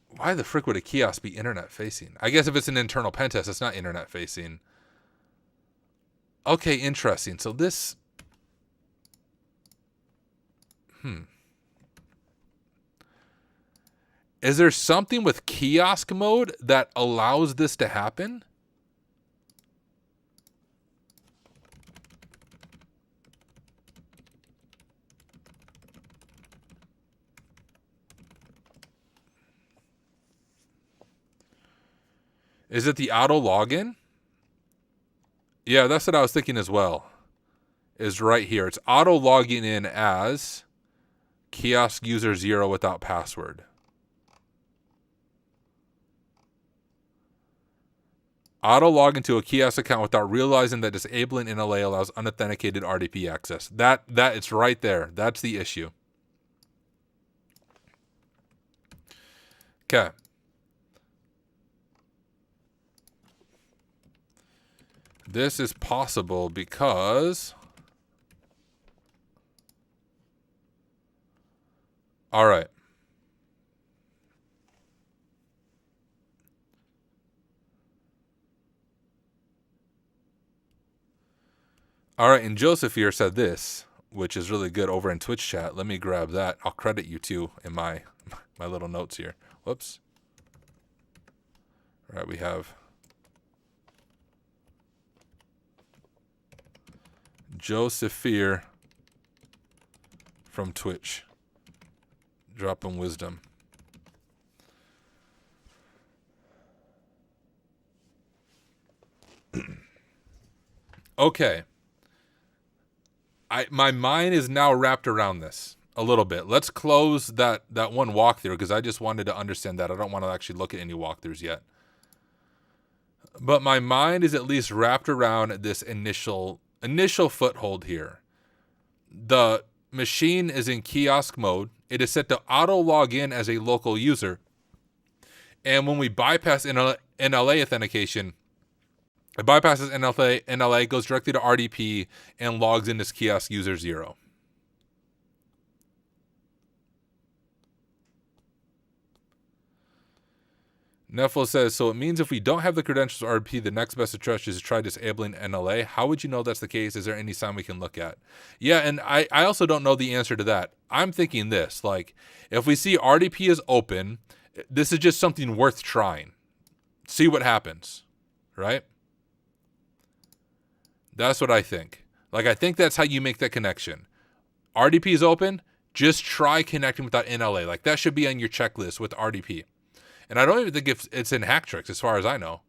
Why the frick would a kiosk be internet facing? I guess if it's an internal pen test, it's not internet facing. Okay, interesting. So this, is there something with kiosk mode that allows this to happen? Is it the auto login? Yeah, that's what I was thinking as well. Is right here. It's auto logging in as kiosk user 0 without password. Auto log into a kiosk account without realizing that disabling NLA allows unauthenticated RDP access. That it's right there. That's the issue. Okay. This is possible because... All right. All right, and Joseph here said this, which is really good over in Twitch chat. Let me grab that. I'll credit you too in my little notes here. Whoops. All right, we have Joseph here from Twitch. Dropping wisdom. Okay. My mind is now wrapped around this a little bit. Let's close that one walkthrough because I just wanted to understand that. I don't want to actually look at any walkthroughs yet. But my mind is at least wrapped around this initial foothold here. The machine is in kiosk mode. It is set to auto log in as a local user. And when we bypass NLA authentication, it bypasses NLA, goes directly to RDP, and logs in as kiosk user 0. Neffel says, so it means if we don't have the credentials for RDP, the next best approach is to try disabling NLA. How would you know that's the case? Is there any sign we can look at? Yeah, and I also don't know the answer to that. I'm thinking this, like, if we see RDP is open, this is just something worth trying. See what happens, right? That's what I think. Like, I think that's how you make that connection. RDP is open. Just try connecting without NLA. Like, that should be on your checklist with RDP. And I don't even think it's in Hacktricks as far as I know.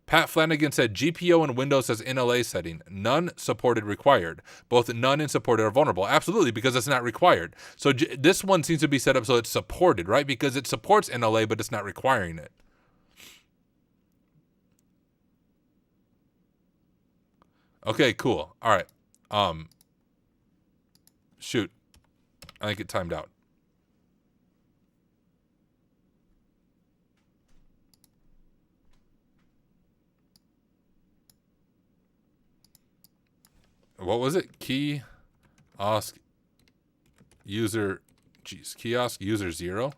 Pat Flanagan said GPO in Windows has NLA setting. None supported required. Both none and supported are vulnerable. Absolutely, because it's not required. So this one seems to be set up so it's supported, right? Because it supports NLA, but it's not requiring it. Okay, cool. All right. Shoot. I think it timed out. What was it? Kiosk user 0.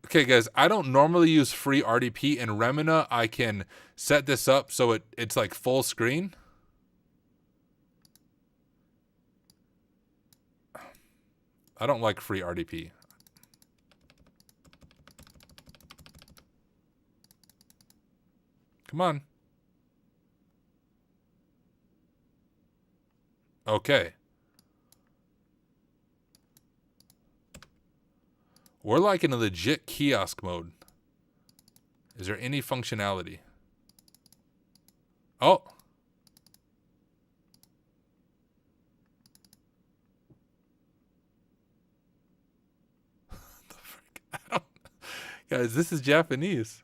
Okay, guys, I don't normally use free RDP. In Remina, I can set this up so it's like full screen. I don't like free RDP. Come on. Okay. We're like in a legit kiosk mode. Is there any functionality? Oh. The frick? I don't... Guys, this is Japanese.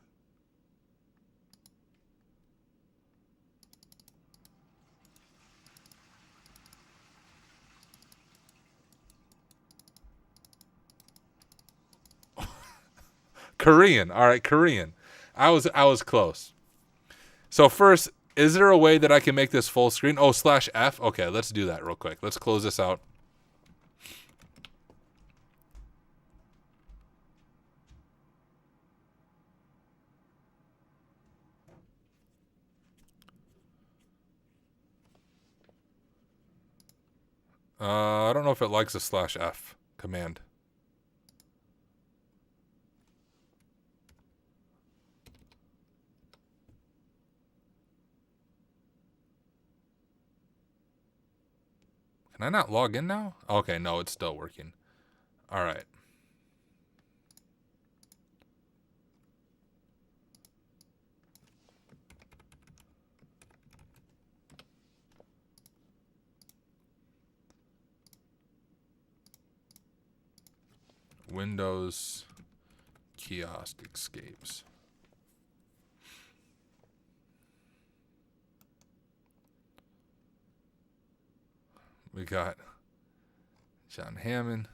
Korean. All right, Korean. I was close. So first, is there a way that I can make this full screen? Oh, /F. Okay, let's do that real quick. Let's close this out. I don't know if it likes a /F command. Can I not log in now? Okay, no, it's still working. All right. Windows kiosk escapes. We got John Hammond.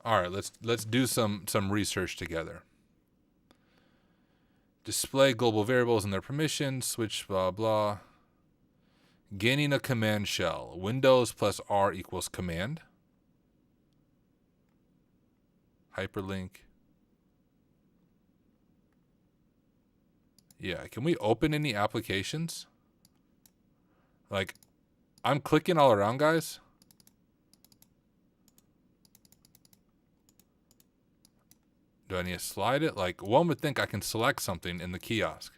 All right, let's do some research together. Display global variables and their permissions, switch blah blah. Gaining a command shell. Windows plus R equals command. Hyperlink. Yeah, can we open any applications? Like, I'm clicking all around, guys. Do I need to slide it? Like, one would think I can select something in the kiosk.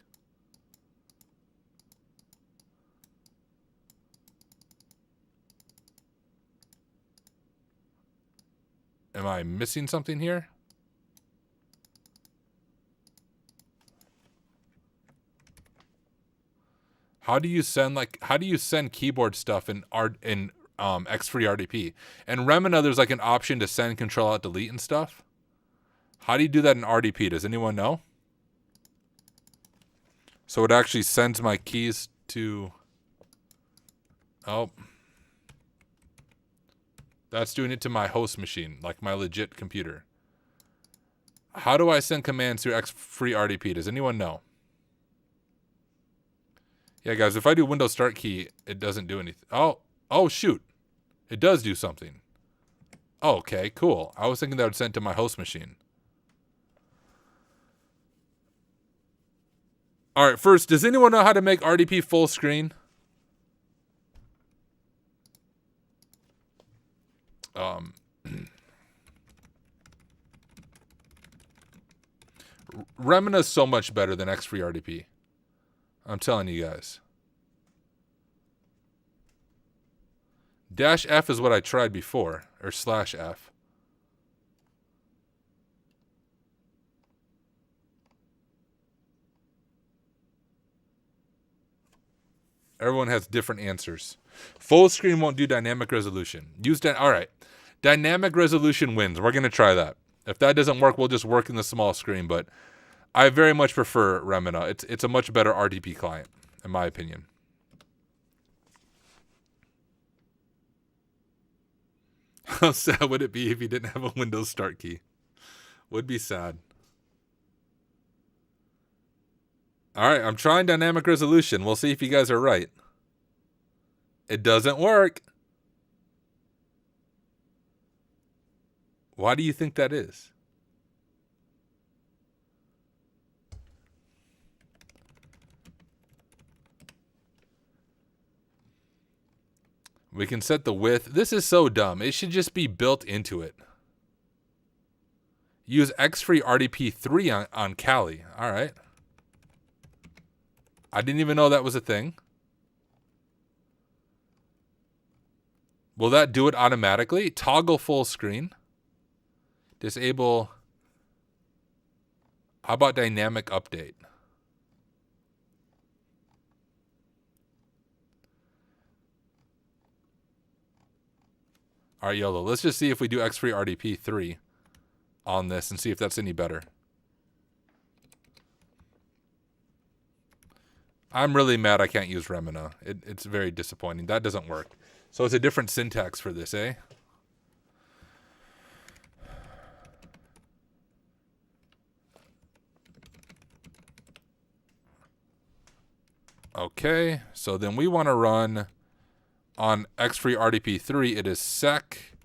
Am I missing something here? How do you send keyboard stuff in X3 RDP? And Remina, there's like an option to send, Control Alt Delete and stuff. How do you do that in RDP? Does anyone know? So it actually sends my keys to... Oh. That's doing it to my host machine, like my legit computer. How do I send commands through X3 RDP? Does anyone know? Yeah, guys, if I do Windows Start key, it doesn't do anything. Oh, shoot. It does do something. Oh, okay, cool. I was thinking that would send to my host machine. All right, first, does anyone know how to make RDP full screen? Remina is so much better than X3 RDP. I'm telling you guys. -F is what I tried before, or /F. Everyone has different answers. Full screen won't do dynamic resolution. All right. Dynamic resolution wins. We're going to try that. If that doesn't work, we'll just work in the small screen, but I very much prefer Remina. It's a much better RDP client, in my opinion. How sad would it be if you didn't have a Windows Start key? Would be sad. All right, I'm trying dynamic resolution. We'll see if you guys are right. It doesn't work. Why do you think that is? We can set the width. This is so dumb. It should just be built into it. Use X3 RDP 3 on Kali. All right. I didn't even know that was a thing. Will that do it automatically? Toggle full screen. Disable. How about dynamic update? All right, YOLO. Let's just see if we do X3 RDP 3 on this and see if that's any better. I'm really mad I can't use Remina. It's very disappointing. That doesn't work. So it's a different syntax for this, eh? Okay, so then we want to run on X3 RDP 3. It is sec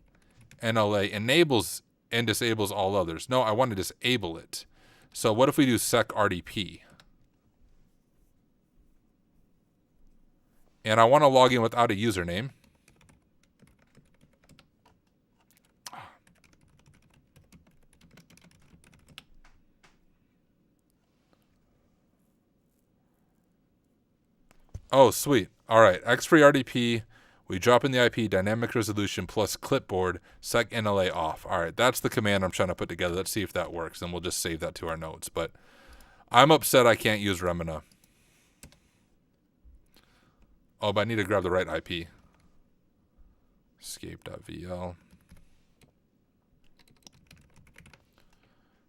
NLA enables and disables all others. No, I want to disable it. So what if we do sec RDP? And I want to log in without a username. Oh, sweet. All right. X free RDP. We drop in the IP, dynamic resolution plus clipboard, sec NLA off. All right. That's the command I'm trying to put together. Let's see if that works. And we'll just save that to our notes. But I'm upset I can't use Remina. Oh, but I need to grab the right IP. Escape.vl.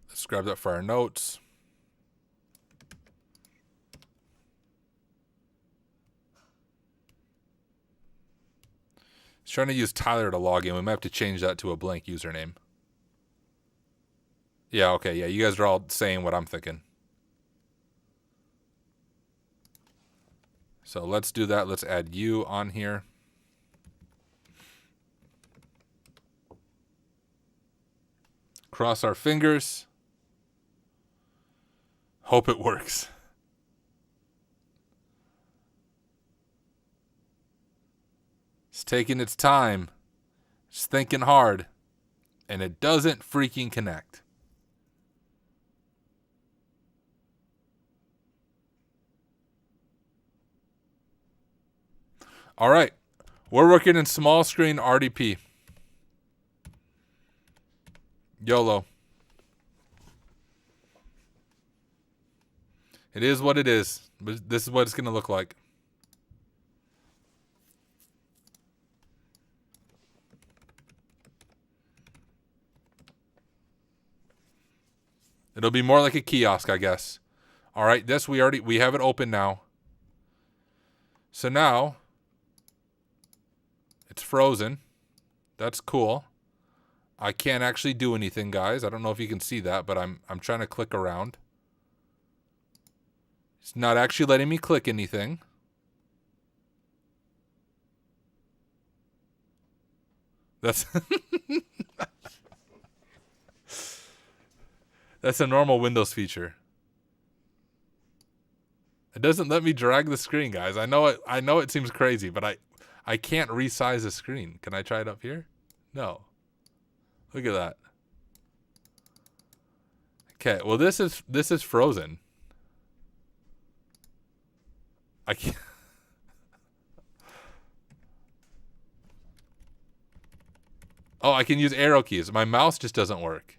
Let's grab that for our notes. He's trying to use Tyler to log in. We might have to change that to a blank username. Yeah, okay. Yeah, you guys are all saying what I'm thinking. So let's do that. Let's add you on here. Cross our fingers. Hope it works. It's taking its time. It's thinking hard. And it doesn't freaking connect. All right. We're working in small screen RDP. YOLO. It is what it is. But this is what it's going to look like. It'll be more like a kiosk, I guess. All right, this we have it open now. So now it's frozen. That's cool. I can't actually do anything, guys. I don't know if you can see that, but I'm trying to click around. It's not actually letting me click anything. That's That's a normal Windows feature. It doesn't let me drag the screen, guys. I know it seems crazy, but I can't resize the screen. Can I try it up here? No. Look at that. Okay, well this is frozen. I can't. Oh, I can use arrow keys. My mouse just doesn't work.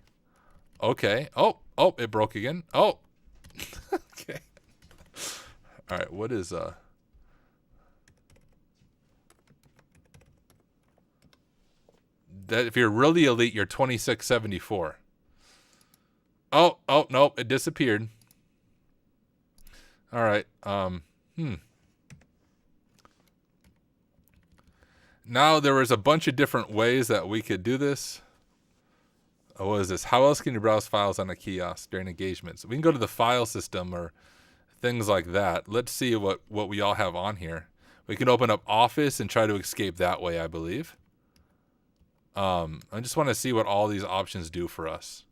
Okay. Oh, it broke again. Oh. Okay. All right, what is that if you're really elite, you're 2674. Oh, nope, it disappeared. All right. Now there was a bunch of different ways that we could do this. Oh, what is this? How else can you browse files on a kiosk during engagements? We can go to the file system or things like that. Let's see what we all have on here. We can open up Office and try to escape that way, I believe. I just want to see what all these options do for us.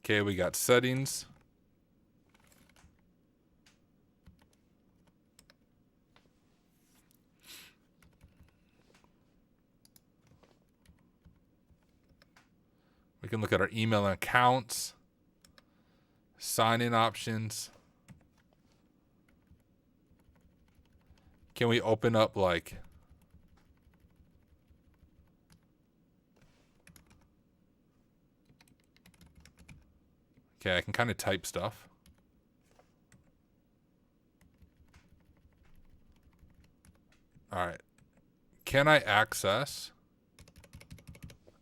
Okay, we got settings. We can look at our email and accounts, sign-in options. Can we open up like okay, I can kind of type stuff. All right. Can I access?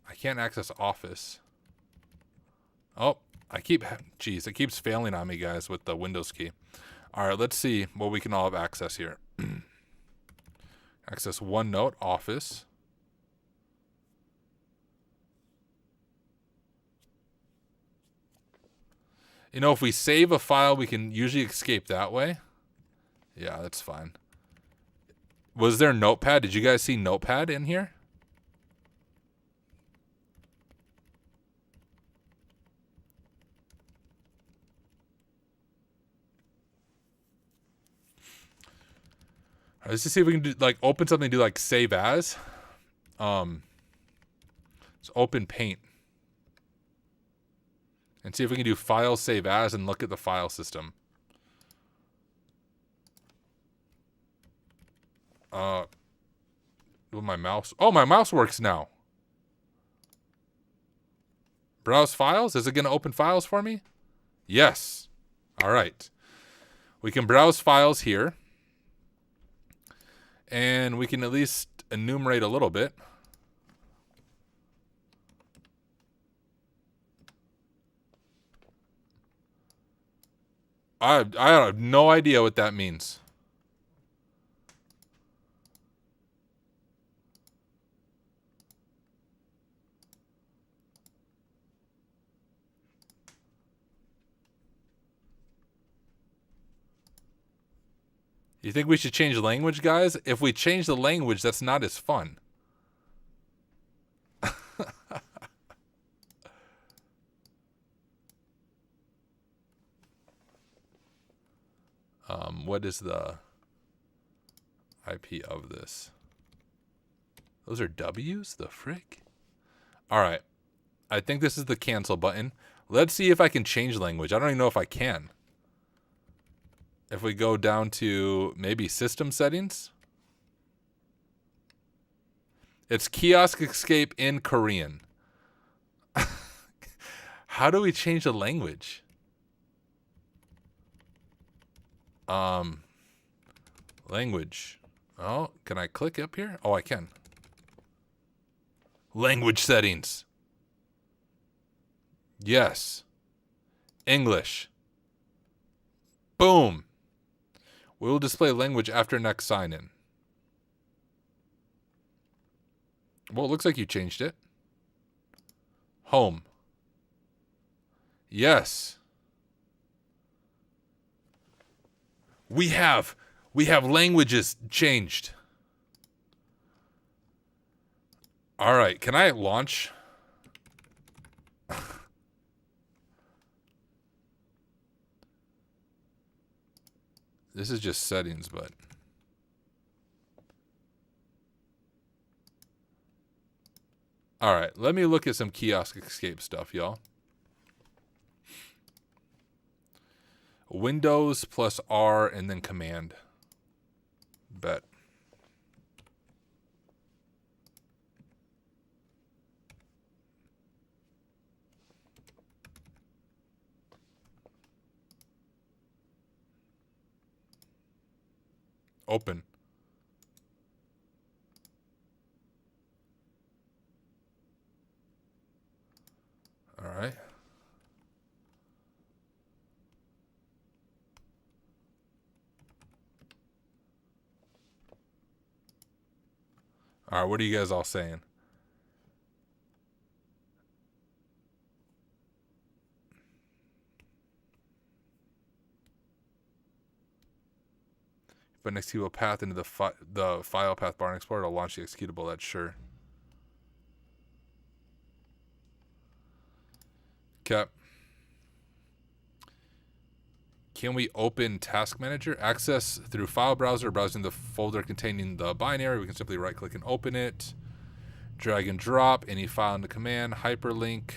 I can't access Office. Oh, it keeps failing on me, guys, with the Windows key. All right, let's see what we can all have access here. Access OneNote, Office. You know, if we save a file, we can usually escape that way. Yeah, that's fine. Was there Notepad? Did you guys see Notepad in here? All right, let's just see if we can do like open something, do like save as. Let's open Paint. And see if we can do file save as and look at the file system. With my mouse. Oh, my mouse works now. Browse files? Is it going to open files for me? Yes. All right. We can browse files here. And we can at least enumerate a little bit. I have no idea what that means. You think we should change language, guys? If we change the language, that's not as fun. What is the IP of this? Those are W's? The frick? All right. I think this is the cancel button. Let's see if I can change language. I don't even know if I can. If we go down to maybe system settings. It's kiosk escape in Korean. How do we change the language? Language. Oh, can I click up here? Oh, I can. Language settings. Yes. English. Boom. We will display language after next sign in. Well, it looks like you changed it. Home. Yes. We have languages changed. All right, can I launch? This is just settings, but all right, let me look at some kiosk escape stuff, y'all. Windows plus R and then command. Bet. Open. All right. All right, what are you guys all saying? But next to a path into the file path bar and explorer to launch the executable, that's sure. Okay. Can we open Task Manager? Access through File Browser, browsing the folder containing the binary. We can simply right-click and open it. Drag and drop any file into command. Hyperlink.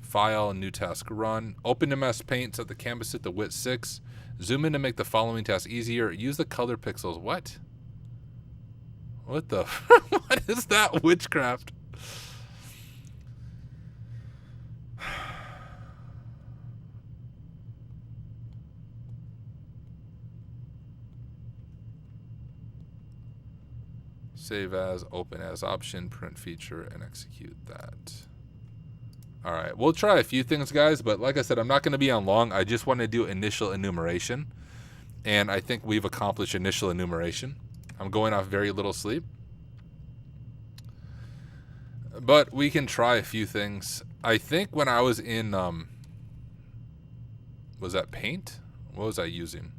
File, new task run. Open MS Paint, set the canvas at the width 6. Zoom in to make the following task easier. Use the color pixels. What? What the? What is that witchcraft? Save as, open as option, print feature, and execute that. All right, we'll try a few things, guys, but like I said, I'm not going to be on long. I just want to do initial enumeration, and I think we've accomplished initial enumeration. I'm going off very little sleep, but we can try a few things. I think when I was in, was that Paint? What was I using?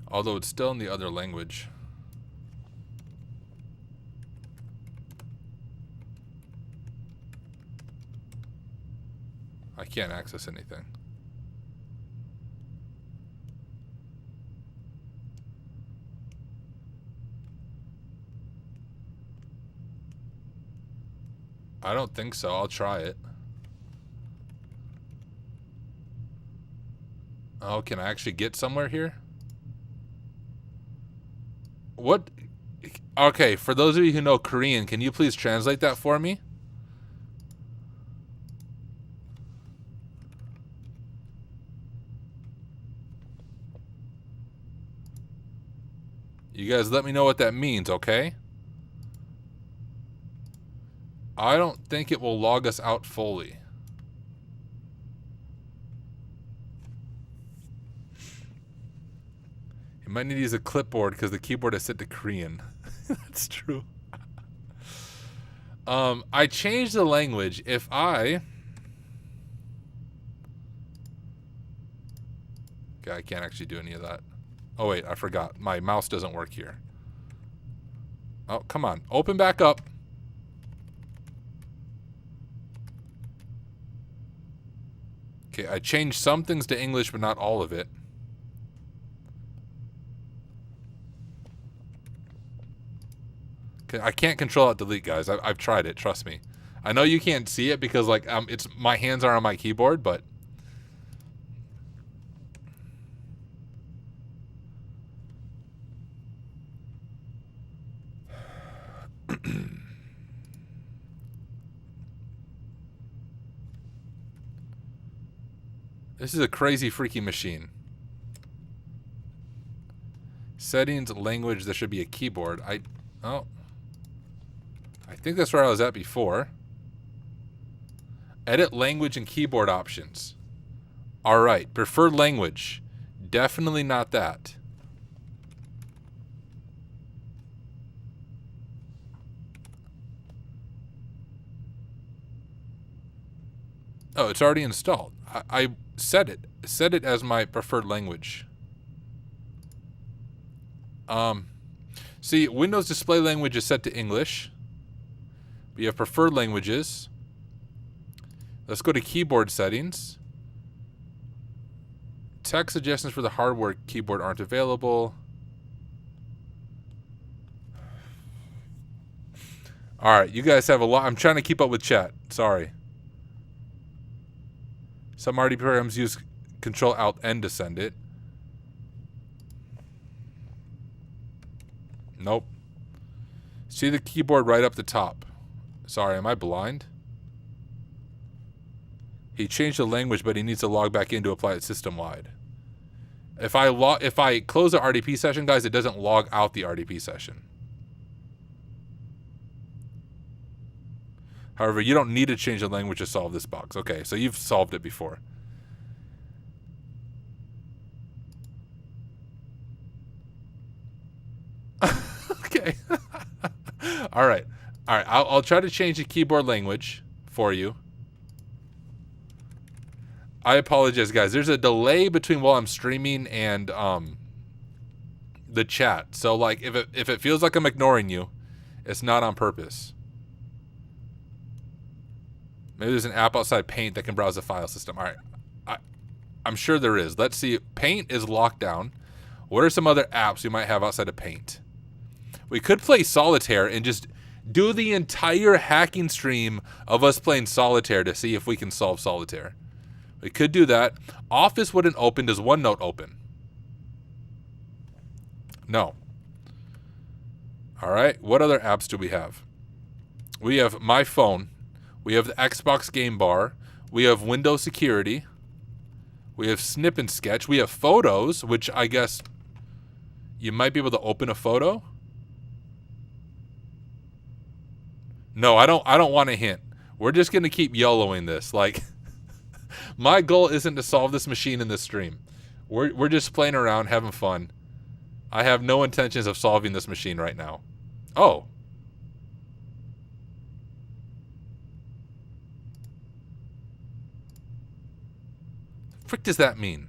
Although it's still in the other language. can't access anything. I don't think so. I'll try it. Oh, can I actually get somewhere here? What? Okay, for those of you who know Korean, can you please translate that for me? You guys let me know what that means, okay? I don't think it will log us out fully. You might need to use a clipboard because the keyboard is set to Korean. That's true. I changed the language. If I... Okay, I can't actually do any of that. Oh, wait, I forgot. My mouse doesn't work here. Oh, come on. Open back up. Okay, I changed some things to English, but not all of it. Okay, I can't control out delete, guys. I've tried it. Trust me. I know you can't see it because like it's my hands are on my keyboard, but this is a crazy freaky machine. Settings, language, there should be a keyboard. I think that's where I was at before. Edit language and keyboard options. All right, preferred language. Definitely not that. Oh, it's already installed. I set it as my preferred language. See, Windows display language is set to English. We have preferred languages. Let's go to keyboard settings. Text suggestions for the hardware keyboard aren't available. All right, you guys have a lot. I'm trying to keep up with chat. Sorry. Some RD programs use Control-Alt-N to send it. Nope. See the keyboard right up the top. Sorry, am I blind? He changed the language, but he needs to log back in to apply it system-wide. If I close the RDP session, guys, it doesn't log out the RDP session. However, you don't need to change the language to solve this box. Okay, so you've solved it before. Okay. All right. I'll try to change the keyboard language for you. I apologize, guys. There's a delay between while I'm streaming and the chat. So, like, if it feels like I'm ignoring you, it's not on purpose. Maybe there's an app outside Paint that can browse the file system. All right. I'm sure there is. Let's see. Paint is locked down. What are some other apps we might have outside of Paint? We could play Solitaire and just do the entire hacking stream of us playing Solitaire to see if we can solve Solitaire. We could do that. Office wouldn't open. Does OneNote open? No. All right. What other apps do we have? We have My Phone. We have the Xbox Game Bar. We have Windows Security. We have Snip and Sketch. We have Photos, which I guess you might be able to open a photo. No, I don't want a hint. We're just going to keep YOLOing this. Like, my goal isn't to solve this machine in this stream. We're just playing around, having fun. I have no intentions of solving this machine right now. Oh. The frick does that mean?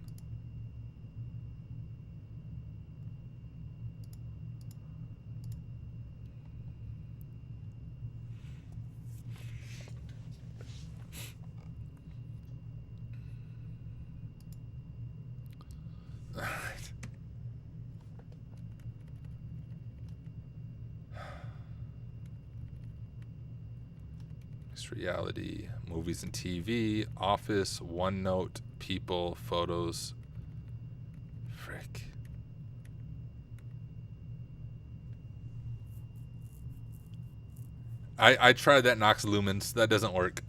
Virtual reality, movies and TV, Office, OneNote, People, Photos. Frick. I tried that Nox Lumens. That doesn't work.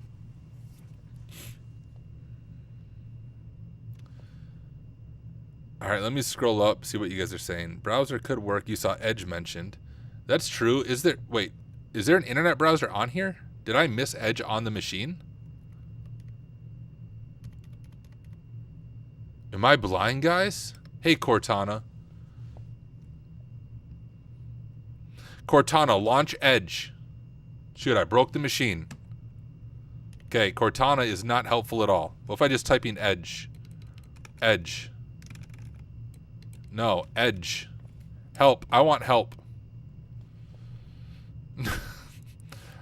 All right, let me scroll up, see what you guys are saying. Browser could work. You saw Edge mentioned. That's true. Is there... Wait. Is there an internet browser on here? Did I miss Edge on the machine? Am I blind, guys? Hey, Cortana. Cortana, launch Edge. Shoot, I broke the machine. Okay, Cortana is not helpful at all. What if I just type in Edge? Edge. No, Edge. Help. I want help.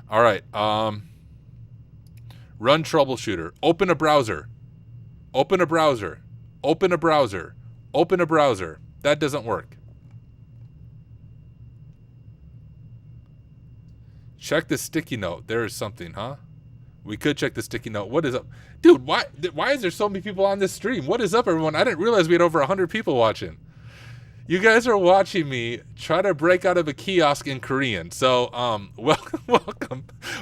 All right. Run troubleshooter. Open a browser. Open a browser. Open a browser. Open a browser. That doesn't work. Check the sticky note. There is something, huh? We could check the sticky note. What is up? Dude, why is there so many people on this stream? What is up, everyone? I didn't realize we had over 100 people watching. You guys are watching me try to break out of a kiosk in Korean. So,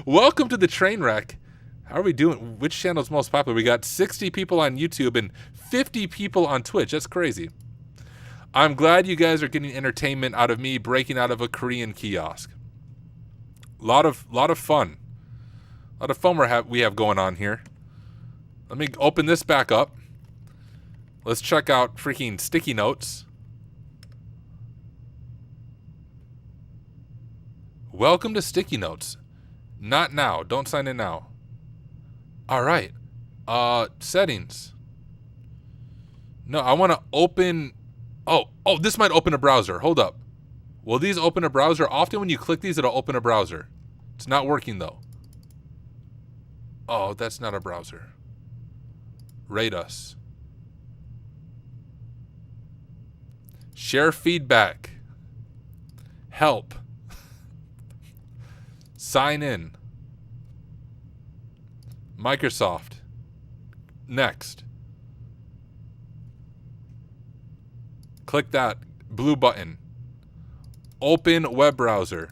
welcome to the train wreck. How are we doing? Which channel is most popular? We got 60 people on YouTube and 50 people on Twitch. That's crazy. I'm glad you guys are getting entertainment out of me breaking out of a Korean kiosk. Lot of fun. A lot of fun we have going on here. Let me open this back up. Let's check out freaking sticky notes. Welcome to sticky notes. Not now. Don't sign in now. All right. Settings. No, I want to open. Oh, this might open a browser. Hold up. Will these open a browser? Often when you click these, it'll open a browser. It's not working though. Oh, that's not a browser. Rate us. Share feedback. Help. Sign in. Microsoft. Next. Click that blue button. Open web browser.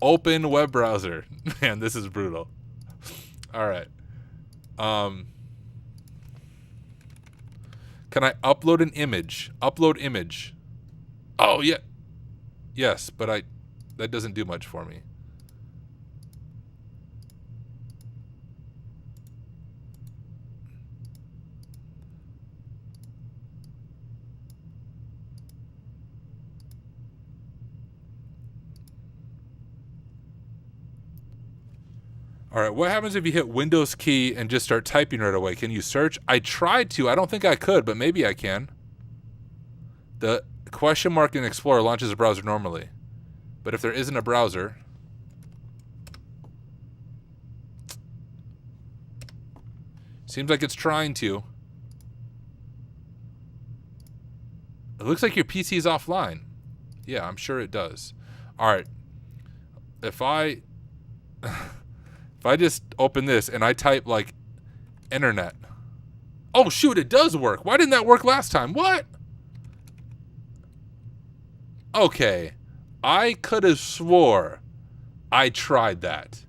Open web browser. Man, this is brutal. All right. Can I upload an image? Upload image. Oh, yeah. Yes, but that doesn't do much for me. All right, what happens if you hit Windows key and just start typing right away? Can you search? I tried to. I don't think I could, but maybe I can. The question mark in Explorer launches a browser normally. But if there isn't a browser... Seems like it's trying to. It looks like your PC is offline. Yeah, I'm sure it does. All right. If I just open this and I type like internet. Oh shoot, it does work. Why didn't that work last time? What? Okay. I could have swore I tried that.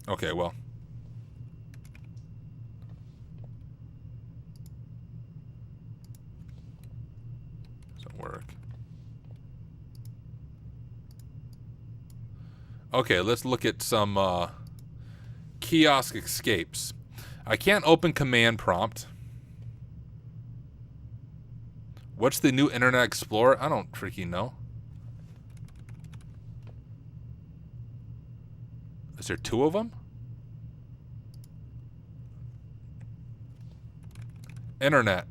Okay, well. Doesn't work. Okay, let's look at some kiosk escapes. I can't open command prompt. What's the new Internet Explorer? I don't freaking know. Is there two of them? Internet.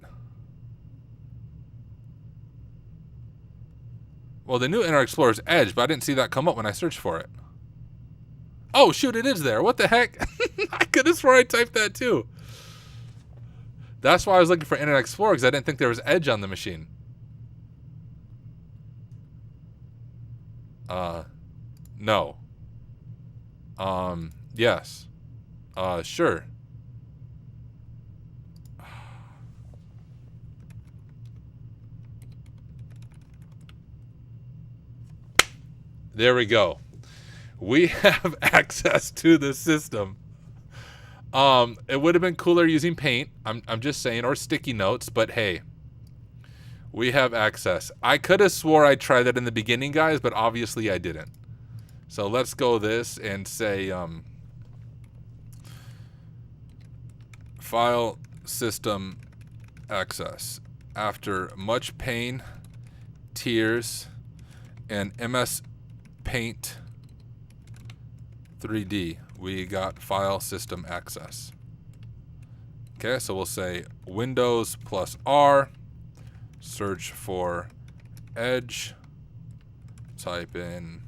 Well, the new Internet Explorer is Edge, but I didn't see that come up when I searched for it. Oh, shoot, it is there. What the heck? I could have sworn I typed that too. That's why I was looking for Internet Explorer, because I didn't think there was Edge on the machine. No. Yes. Sure. There we go. We have access to the system. It would have been cooler using paint. I'm just saying, or sticky notes, but hey, we have access. I could have swore I tried that in the beginning, guys, but obviously I didn't. So let's go this and say, file system access. After much pain, tears, and MS Paint 3D, we got file system access. Okay, so we'll say Windows plus R, search for Edge, type in,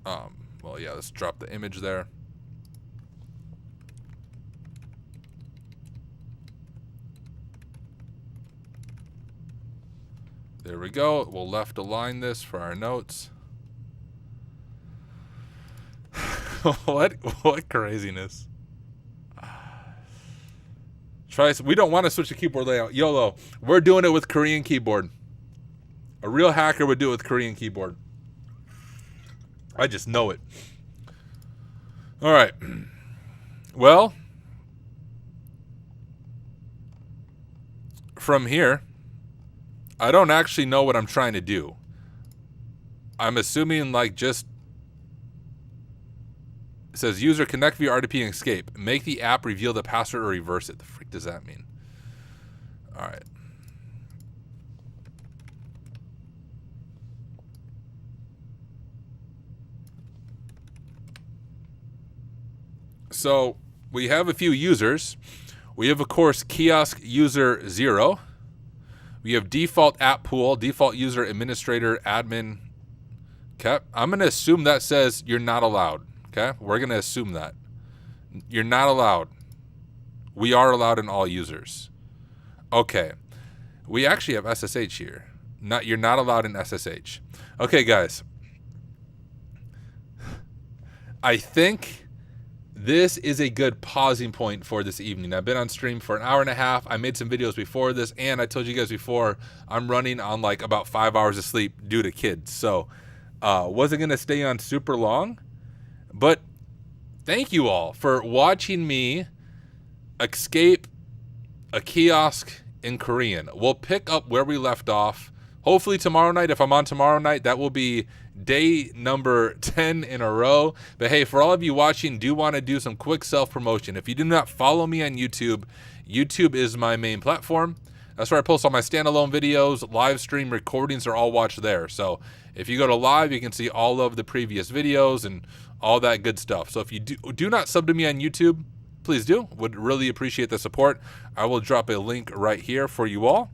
well, yeah, let's drop the image there. There we go. We'll left align this for our notes. What craziness. We don't want to switch the keyboard layout. YOLO. We're doing it with Korean keyboard. A real hacker would do it with Korean keyboard. I just know it. All right. Well, from here, I don't actually know what I'm trying to do. I'm assuming like just, it says user connect via RDP and escape. Make the app reveal the password or reverse it. The freak does that mean? All right. So we have a few users. We have, of course, kiosk user 0. We have default app pool, default user administrator, admin. Okay. I'm going to assume that says you're not allowed. Okay. We're going to assume that. You're not allowed. We are allowed in all users. Okay. We actually have SSH here. You're not allowed in SSH. Okay, guys. I think this is a good pausing point for this evening. I've been on stream for an hour and a half. I made some videos before this, and I told you guys before, I'm running on like about 5 hours of sleep due to kids. So wasn't going to stay on super long. But thank you all for watching me escape a kiosk in Korean. We'll pick up where we left off. Hopefully tomorrow night. If I'm on tomorrow night, that will be day number 10 in a row. But hey, for all of you watching, do want to do some quick self-promotion. If you do not follow me on YouTube, YouTube is my main platform. That's where I post all my standalone videos, live stream recordings are all watched there. So if you go to live, you can see all of the previous videos and all that good stuff. So if you do not sub to me on YouTube, please do. Would really appreciate the support. I will drop a link right here for you all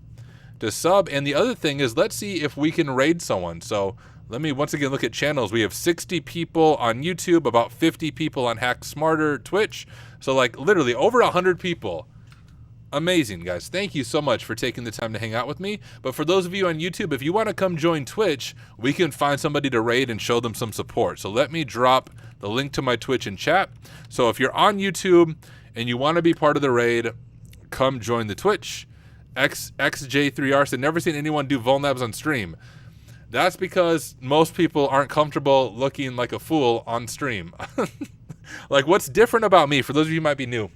to sub. And the other thing is, let's see if we can raid someone. So let me once again look at channels. We have 60 people on YouTube, about 50 people on Hack Smarter Twitch. So like literally over 100 people. Amazing, guys. Thank you so much for taking the time to hang out with me. But for those of you on YouTube, if you want to come join Twitch, we can find somebody to raid and show them some support. So let me drop the link to my Twitch in chat. So if you're on YouTube and you want to be part of the raid, come join the Twitch. XJ3R said, never seen anyone do Vulnabs on stream. That's because most people aren't comfortable looking like a fool on stream. Like, what's different about me, for those of you who might be new,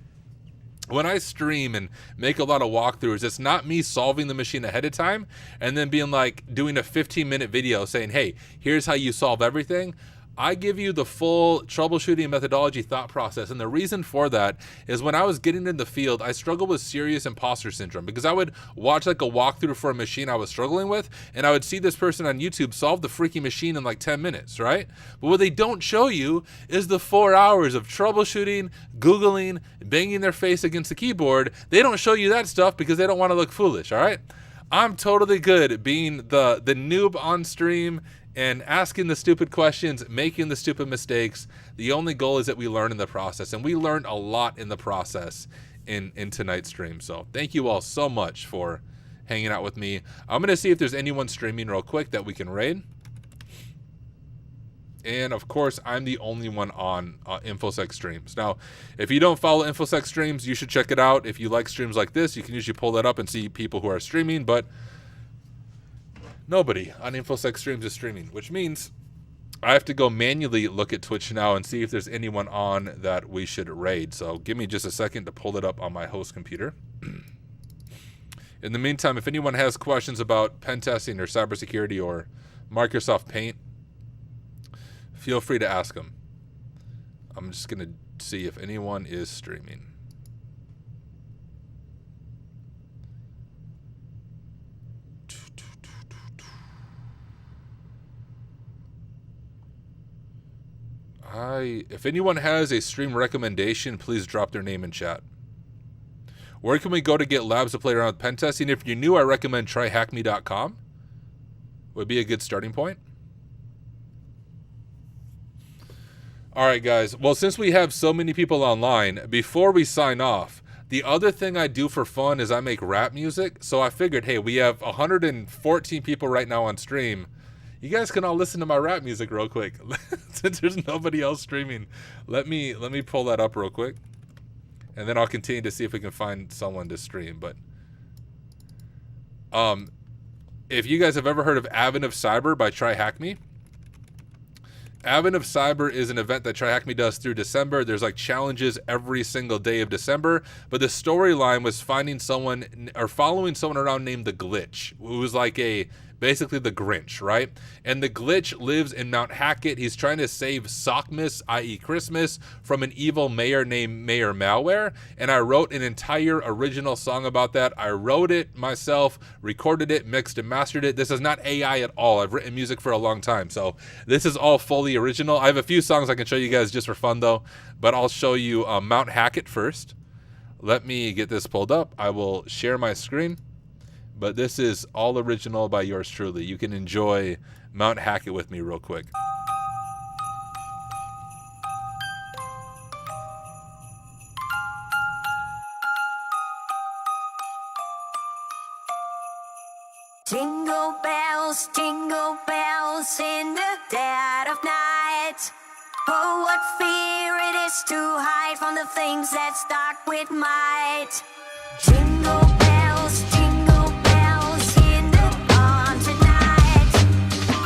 when I stream and make a lot of walkthroughs, it's not me solving the machine ahead of time and then being like doing a 15-minute video saying, hey, here's how you solve everything. I give you the full troubleshooting methodology thought process. And the reason for that is when I was getting in the field, I struggled with serious imposter syndrome because I would watch like a walkthrough for a machine I was struggling with, and I would see this person on YouTube solve the freaking machine in like 10 minutes, right? But what they don't show you is the 4 hours of troubleshooting, Googling, banging their face against the keyboard. They don't show you that stuff because they don't want to look foolish, all right? I'm totally good at being the noob on stream and asking the stupid questions, making the stupid mistakes. The only goal is that we learn in the process, and we learned a lot in the process in tonight's stream. So thank you all so much for hanging out with me. I'm going to see if there's anyone streaming real quick that we can raid. And of course, I'm the only one on InfoSec streams. Now, if you don't follow InfoSec streams, you should check it out. If you like streams like this, you can usually pull that up and see people who are streaming, but nobody on InfoSec streams is streaming, which means I have to go manually look at Twitch now and see if there's anyone on that we should raid. So give me just a second to pull it up on my host computer. In the meantime, if anyone has questions about pen testing or cybersecurity or Microsoft Paint, feel free to ask them. I'm just going to see if anyone is streaming. If anyone has a stream recommendation, please drop their name in chat. Where can we go to get labs to play around with pen testing? If you're new, I recommend tryhackme.com. Would be a good starting point. All right, guys. Well, since we have so many people online, before we sign off, the other thing I do for fun is I make rap music. So I figured, hey, we have 114 people right now on stream. You guys can all listen to my rap music real quick. Since there's nobody else streaming, let me pull that up real quick, and then I'll continue to see if we can find someone to stream. But if you guys have ever heard of Advent of Cyber by Try Hack Me, Advent of Cyber is an event that Try Hack Me does through December. There's like challenges every single day of December, but the storyline was finding someone or following someone around named the Glitch, who was like basically the Grinch, right? And the Glitch lives in Mount Hackett. He's trying to save Sockmas, i.e. Christmas, from an evil mayor named Mayor Malware. And I wrote an entire original song about that. I wrote it myself, recorded it, mixed and mastered it. This is not AI at all. I've written music for a long time, so this is all fully original. I have a few songs I can show you guys just for fun though, but I'll show you Mount Hackett first. Let me get this pulled up. I will share my screen. But this is all original by yours truly. You can enjoy Mount Hackett with me real quick. Jingle bells in the dead of night. Oh, what fear it is to hide from the things that start with might. Jingle bells in the haunted night.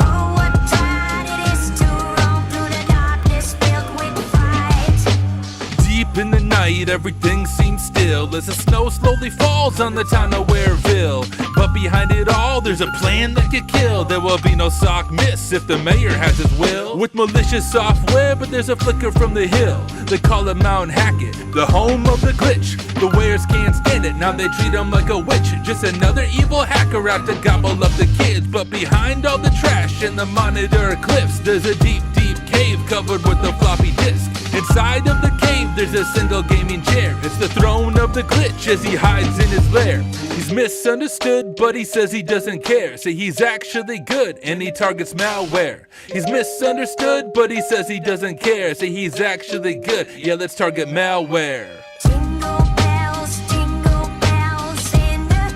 Oh, what time it is to roam through the darkness filled with fright. Deep in the night, everything seems still as the snow slowly falls on the town of Wareville. But behind it all, there's a plan that could kill. There will be no sock miss if the mayor has his will. With malicious software, but there's a flicker from the hill. They call it Mount Hackett, the home of the glitch. The wares can't stand it, now they treat him like a witch. Just another evil hacker out to gobble up the kids. But behind all the trash and the monitor cliffs, there's a deep, deep cave covered with a floppy disk. Inside of the cave, there's a single gaming chair. It's the throne of the glitch as he hides in his lair. He's misunderstood, but he says he doesn't care. Say he's actually good, and he targets malware. He's misunderstood, but he says he doesn't care. Say he's actually good, yeah, let's target malware. Jingle bells in the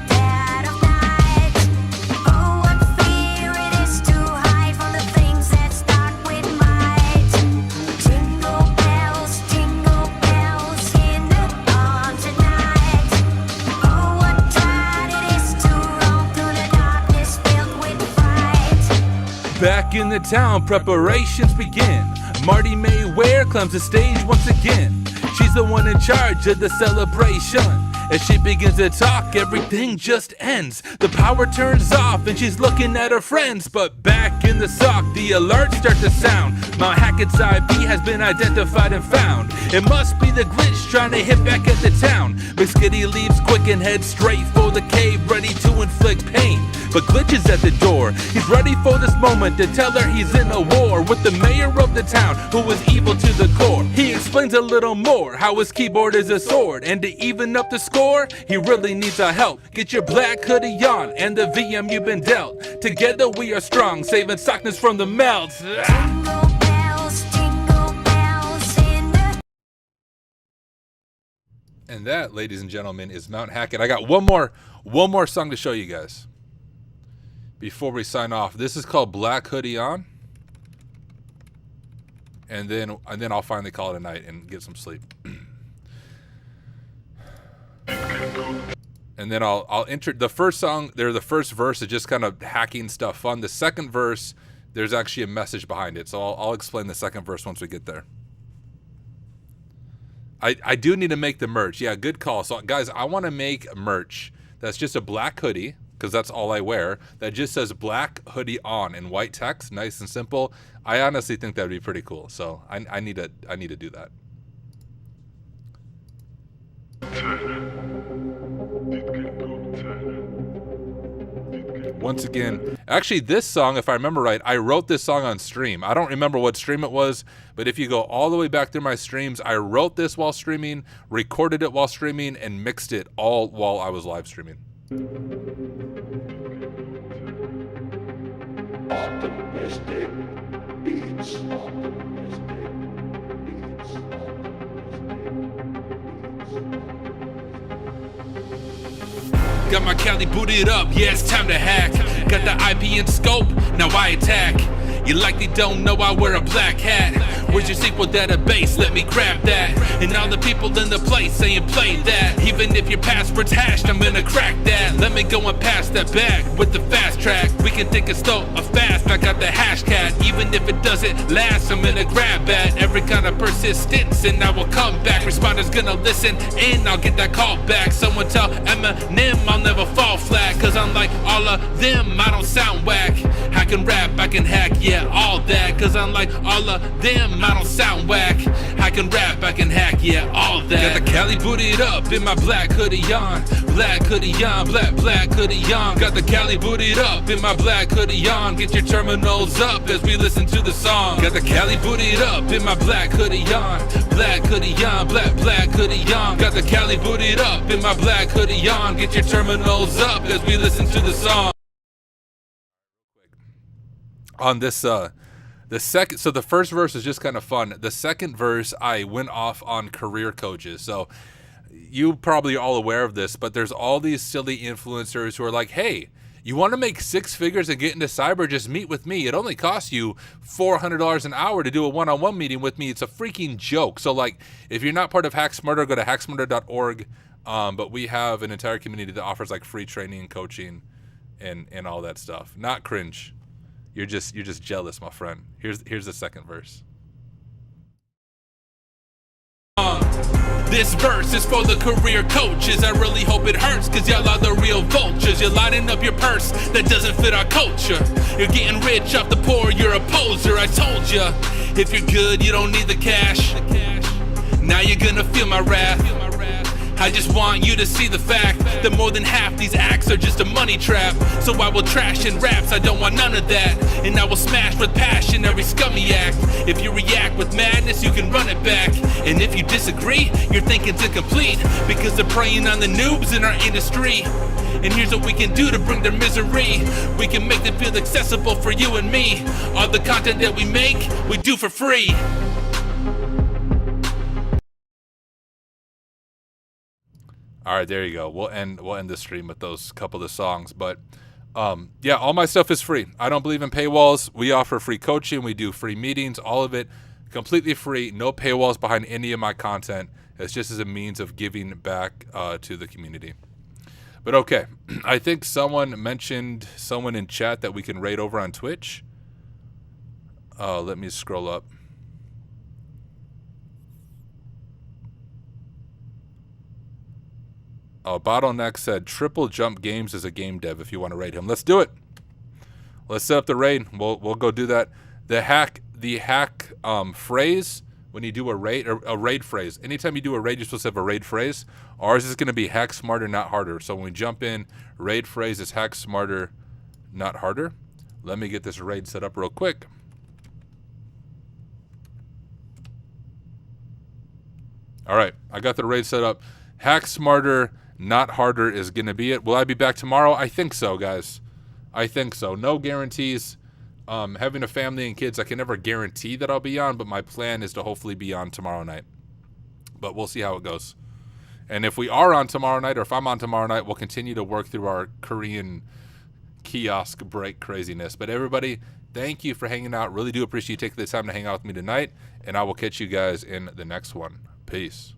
dead of night. Oh, what fear it is to hide from the things that start with might. Jingle bells in the haunted night. Oh, what time it is to roam through the darkness filled with fright. Back in the town, preparations begin. Marty May Ware climbs the stage once again. She's the one in charge of the celebration. As she begins to talk, everything just ends. The power turns off and she's looking at her friends. But back in the sock, the alerts start to sound. Mount Hackett's IP has been identified and found. It must be the glitch trying to hit back at the town. Biscuity leaves quick and heads straight for the cave, ready to inflict pain. But Glitch is at the door. He's ready for this moment to tell her he's in a war with the mayor of the town, who is evil to the core. He explains a little more how his keyboard is a sword, and to even up the score, he really needs our help. Get your black hoodie on and the VM you've been dealt. Together we are strong, saving Sockness from the melts. Jingle bells in the. And that, ladies and gentlemen, is Mount Hackett. I got one more song to show you guys before we sign off. This is called Black Hoodie On. and then I'll finally call it a night and get some sleep. And then I'll enter the first song. The first verse is just kind of hacking stuff fun. The second verse, there's actually a message behind it. So I'll explain the second verse once we get there. I do need to make the merch. Yeah, good call. So guys, I want to make merch that's just a black hoodie, because that's all I wear, that just says black hoodie on in white text, nice and simple. I honestly think that would be pretty cool. So I need to do that. Once again, actually this song, if I remember right, I wrote this song on stream. I don't remember what stream it was, but if you go all the way back through my streams, I wrote this while streaming, recorded it while streaming, and mixed it all while I was live streaming. Optimistic beats. Got my Cali booted up, yeah, it's time to hack. Got the IP in scope, now I attack. You likely don't know I wear a black hat. Where's your SQL database? Let me grab that. And all the people in the place saying play that. Even if your password's hashed, I'm gonna crack that. Let me go and pass that back with the fast track. We can think it's slow or fast, I got the hash cat. Even if it doesn't last, I'm gonna grab that. Every kind of persistence and I will come back. Responders gonna listen and I'll get that call back. Someone tell Eminem I'll never fall flat. Cause unlike all of them, I don't sound whack. I can rap, I can hack, yeah, all that. Cause unlike all of them, I don't sound whack. I can rap, I can hack, yeah, all that. Got the Cali booted up in my black hoodie on. Black hoodie on, black hoodie on. Got the Cali booted up in my black hoodie on. Get your terminals up as we listen to the song. Got the Cali booted up in my black hoodie on. Black hoodie on, black hoodie on. Got the Cali booted up in my black hoodie on. Get your terminals up as we listen to the song. On this the first verse is just kind of fun. The second verse, I went off on career coaches. So you probably are all aware of this, but there's all these silly influencers who are like, hey, you want to make 6 figures and get into cyber, just meet with me. It only costs you $400 an hour to do a one-on-one meeting with me. It's a freaking joke. So like, if you're not part of Hack Smarter, go to hacksmarter.org. But we have an entire community that offers like free training and coaching and all that stuff. Not cringe. You're just jealous, my friend. Here's the second verse. This verse is for the career coaches. I really hope it hurts, cause y'all are the real vultures. You're lining up your purse that doesn't fit our culture. You're getting rich off the poor, you're a poser. I told ya, if you're good, you don't need the cash. Now you're gonna feel my wrath. I just want you to see the fact that more than half these acts are just a money trap. So I will trash in raps, I don't want none of that. And I will smash with passion every scummy act. If you react with madness, you can run it back. And if you disagree, your thinking's incomplete, because they're preying on the noobs in our industry. And here's what we can do to bring their misery. We can make them feel accessible for you and me. All the content that we make, we do for free. All right, there you go. We'll end the stream with those couple of songs. But yeah, all my stuff is free. I don't believe in paywalls. We offer free coaching. We do free meetings. All of it completely free. No paywalls behind any of my content. It's just as a means of giving back to the community. But okay, I think someone mentioned someone in chat that we can raid over on Twitch. Let me scroll up. Bottleneck said Triple Jump Games is a game dev if you want to raid him. Let's do it. Let's set up the raid. We'll go do that. The hack phrase when you do a raid phrase. Anytime you do a raid, you're supposed to have a raid phrase. Ours is going to be hack smarter, not harder. So when we jump in, raid phrase is hack smarter, not harder. Let me get this raid set up real quick. All right, I got the raid set up. Hack smarter, not harder is going to be it. Will I be back tomorrow? I think so, guys. I think so. No guarantees. Having a family and kids, I can never guarantee that I'll be on, but my plan is to hopefully be on tomorrow night. But we'll see how it goes. And if we are on tomorrow night, or if I'm on tomorrow night, we'll continue to work through our Korean kiosk break craziness. But everybody, Thank you for hanging out. Really do appreciate you taking the time to hang out with me tonight, and I will catch you guys in the next one. Peace.